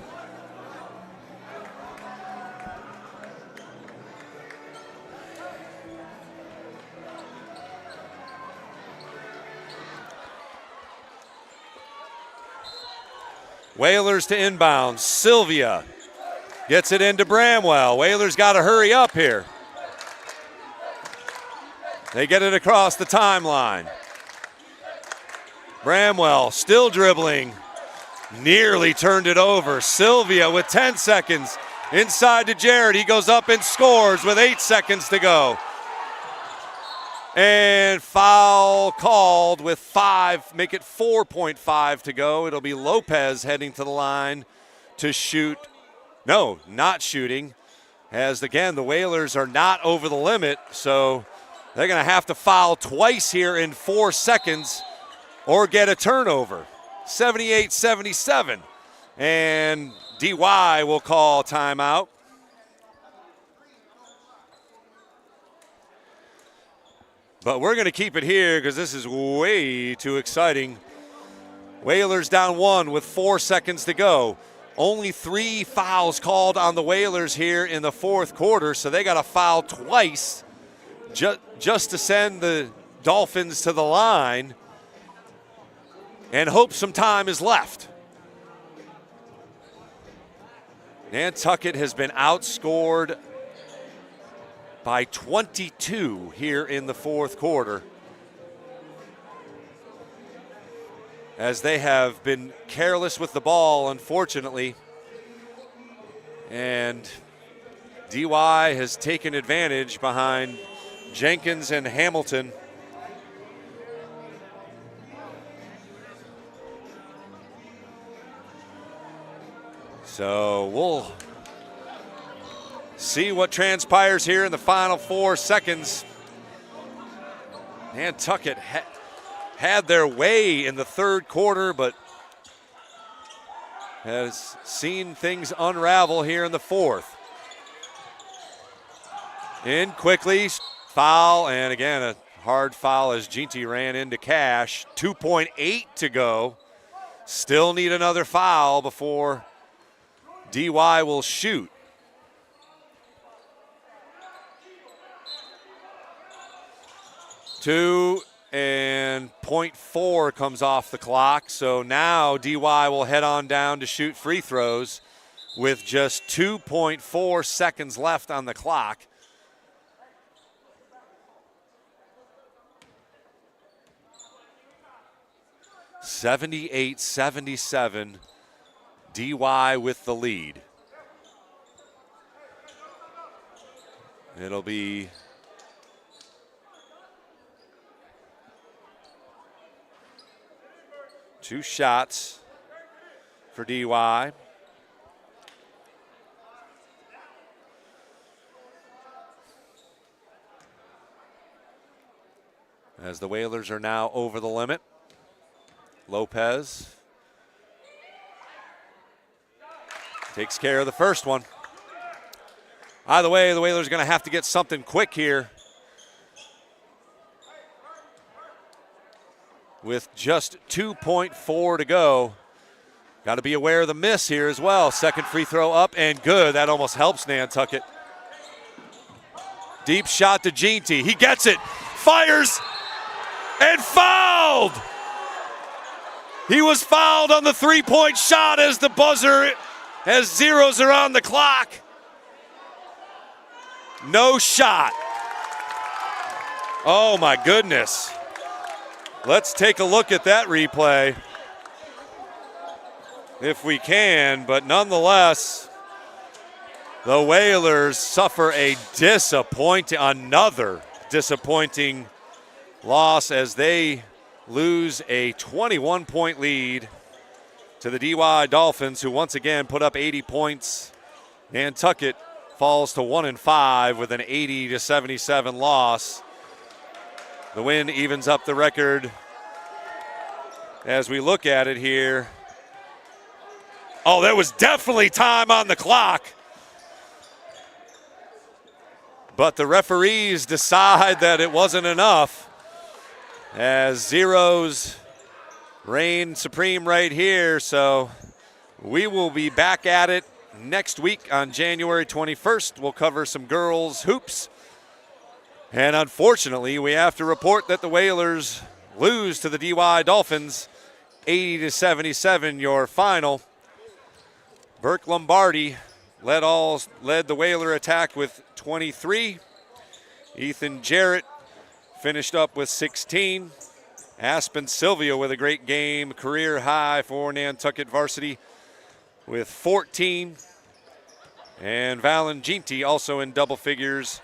Whalers to inbound. Sylvia gets it into Bramwell. Whalers got to hurry up here. They get it across the timeline. Bramwell still dribbling. Nearly turned it over. Sylvia with 10 seconds. Inside to Jared. He goes up and scores with 8 seconds to go. And foul called with 5, make it 4.5 to go. It'll be Lopez heading to the line to shoot. No, not shooting. As again, the Whalers are not over the limit, so they're going to have to foul twice here in 4 seconds or get a turnover. 78-77. And DY will call timeout. But we're going to keep it here because this is way too exciting. Whalers down 1 with 4 seconds to go. Only 3 fouls called on the Whalers here in the fourth quarter, so they got to foul twice just to send the Dolphins to the line and hope some time is left. Nantucket has been outscored by 22 here in the fourth quarter, as they have been careless with the ball, unfortunately. And DY has taken advantage behind Jenkins and Hamilton. So we'll see what transpires here in the final 4 seconds. Nantucket had their way in the third quarter, but has seen things unravel here in the fourth. In quickly, foul, and again a hard foul as Ginty ran into Cash. 2.8 to go. Still need another foul before DY will shoot. Two and 0.4 comes off the clock. So now DY will head on down to shoot free throws with just 2.4 seconds left on the clock. (78-77). DY with the lead. It'll be two shots for DY. As the Whalers are now over the limit. Lopez takes care of the first one. Either way, the Whalers are going to have to get something quick here. With just 2.4 to go. Got to be aware of the miss here as well. Second free throw up and good. That almost helps Nantucket. Deep shot to Ginty. He gets it. Fires and fouled. He was fouled on the three-point shot as the buzzer, as zeros are on the clock. No shot. Oh my goodness. Let's take a look at that replay if we can, but nonetheless, the Whalers suffer another disappointing loss as they lose a 21-point lead to the DY Dolphins, who once again put up 80 points. Nantucket falls to 1-5 with an 80-77 loss. The win evens up the record as we look at it here. Oh, there was definitely time on the clock. But the referees decide that it wasn't enough, as zeros reign supreme right here. So we will be back at it next week on January 21st. We'll cover some girls hoops. And unfortunately, we have to report that the Whalers lose to the DY Dolphins 80-77, your final. Burke Lombardi led the Whaler attack with 23. Ethan Jarrett finished up with 16. Aspen Sylvia with a great game, career high for Nantucket Varsity with 14. And Valenginti also in double figures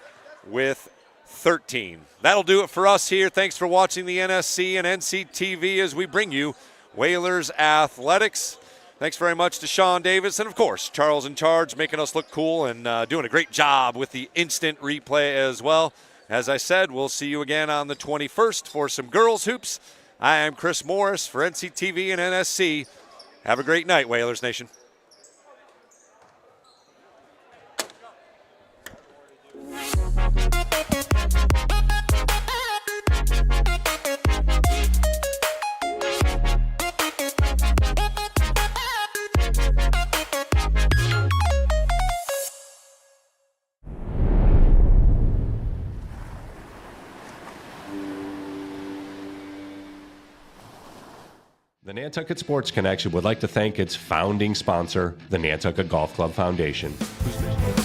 with 13. That'll do it for us here. Thanks for watching the NSC and NCTV as we bring you Whalers Athletics. Thanks very much to Sean Davis and, of course, Charles in Charge, making us look cool and doing a great job with the instant replay as well. As I said, we'll see you again on the 21st for some girls hoops. I am Chris Morris for NCTV and NSC. Have a great night, Whalers Nation. The Nantucket Sports Connection would like to thank its founding sponsor, the Nantucket Golf Club Foundation, whose mission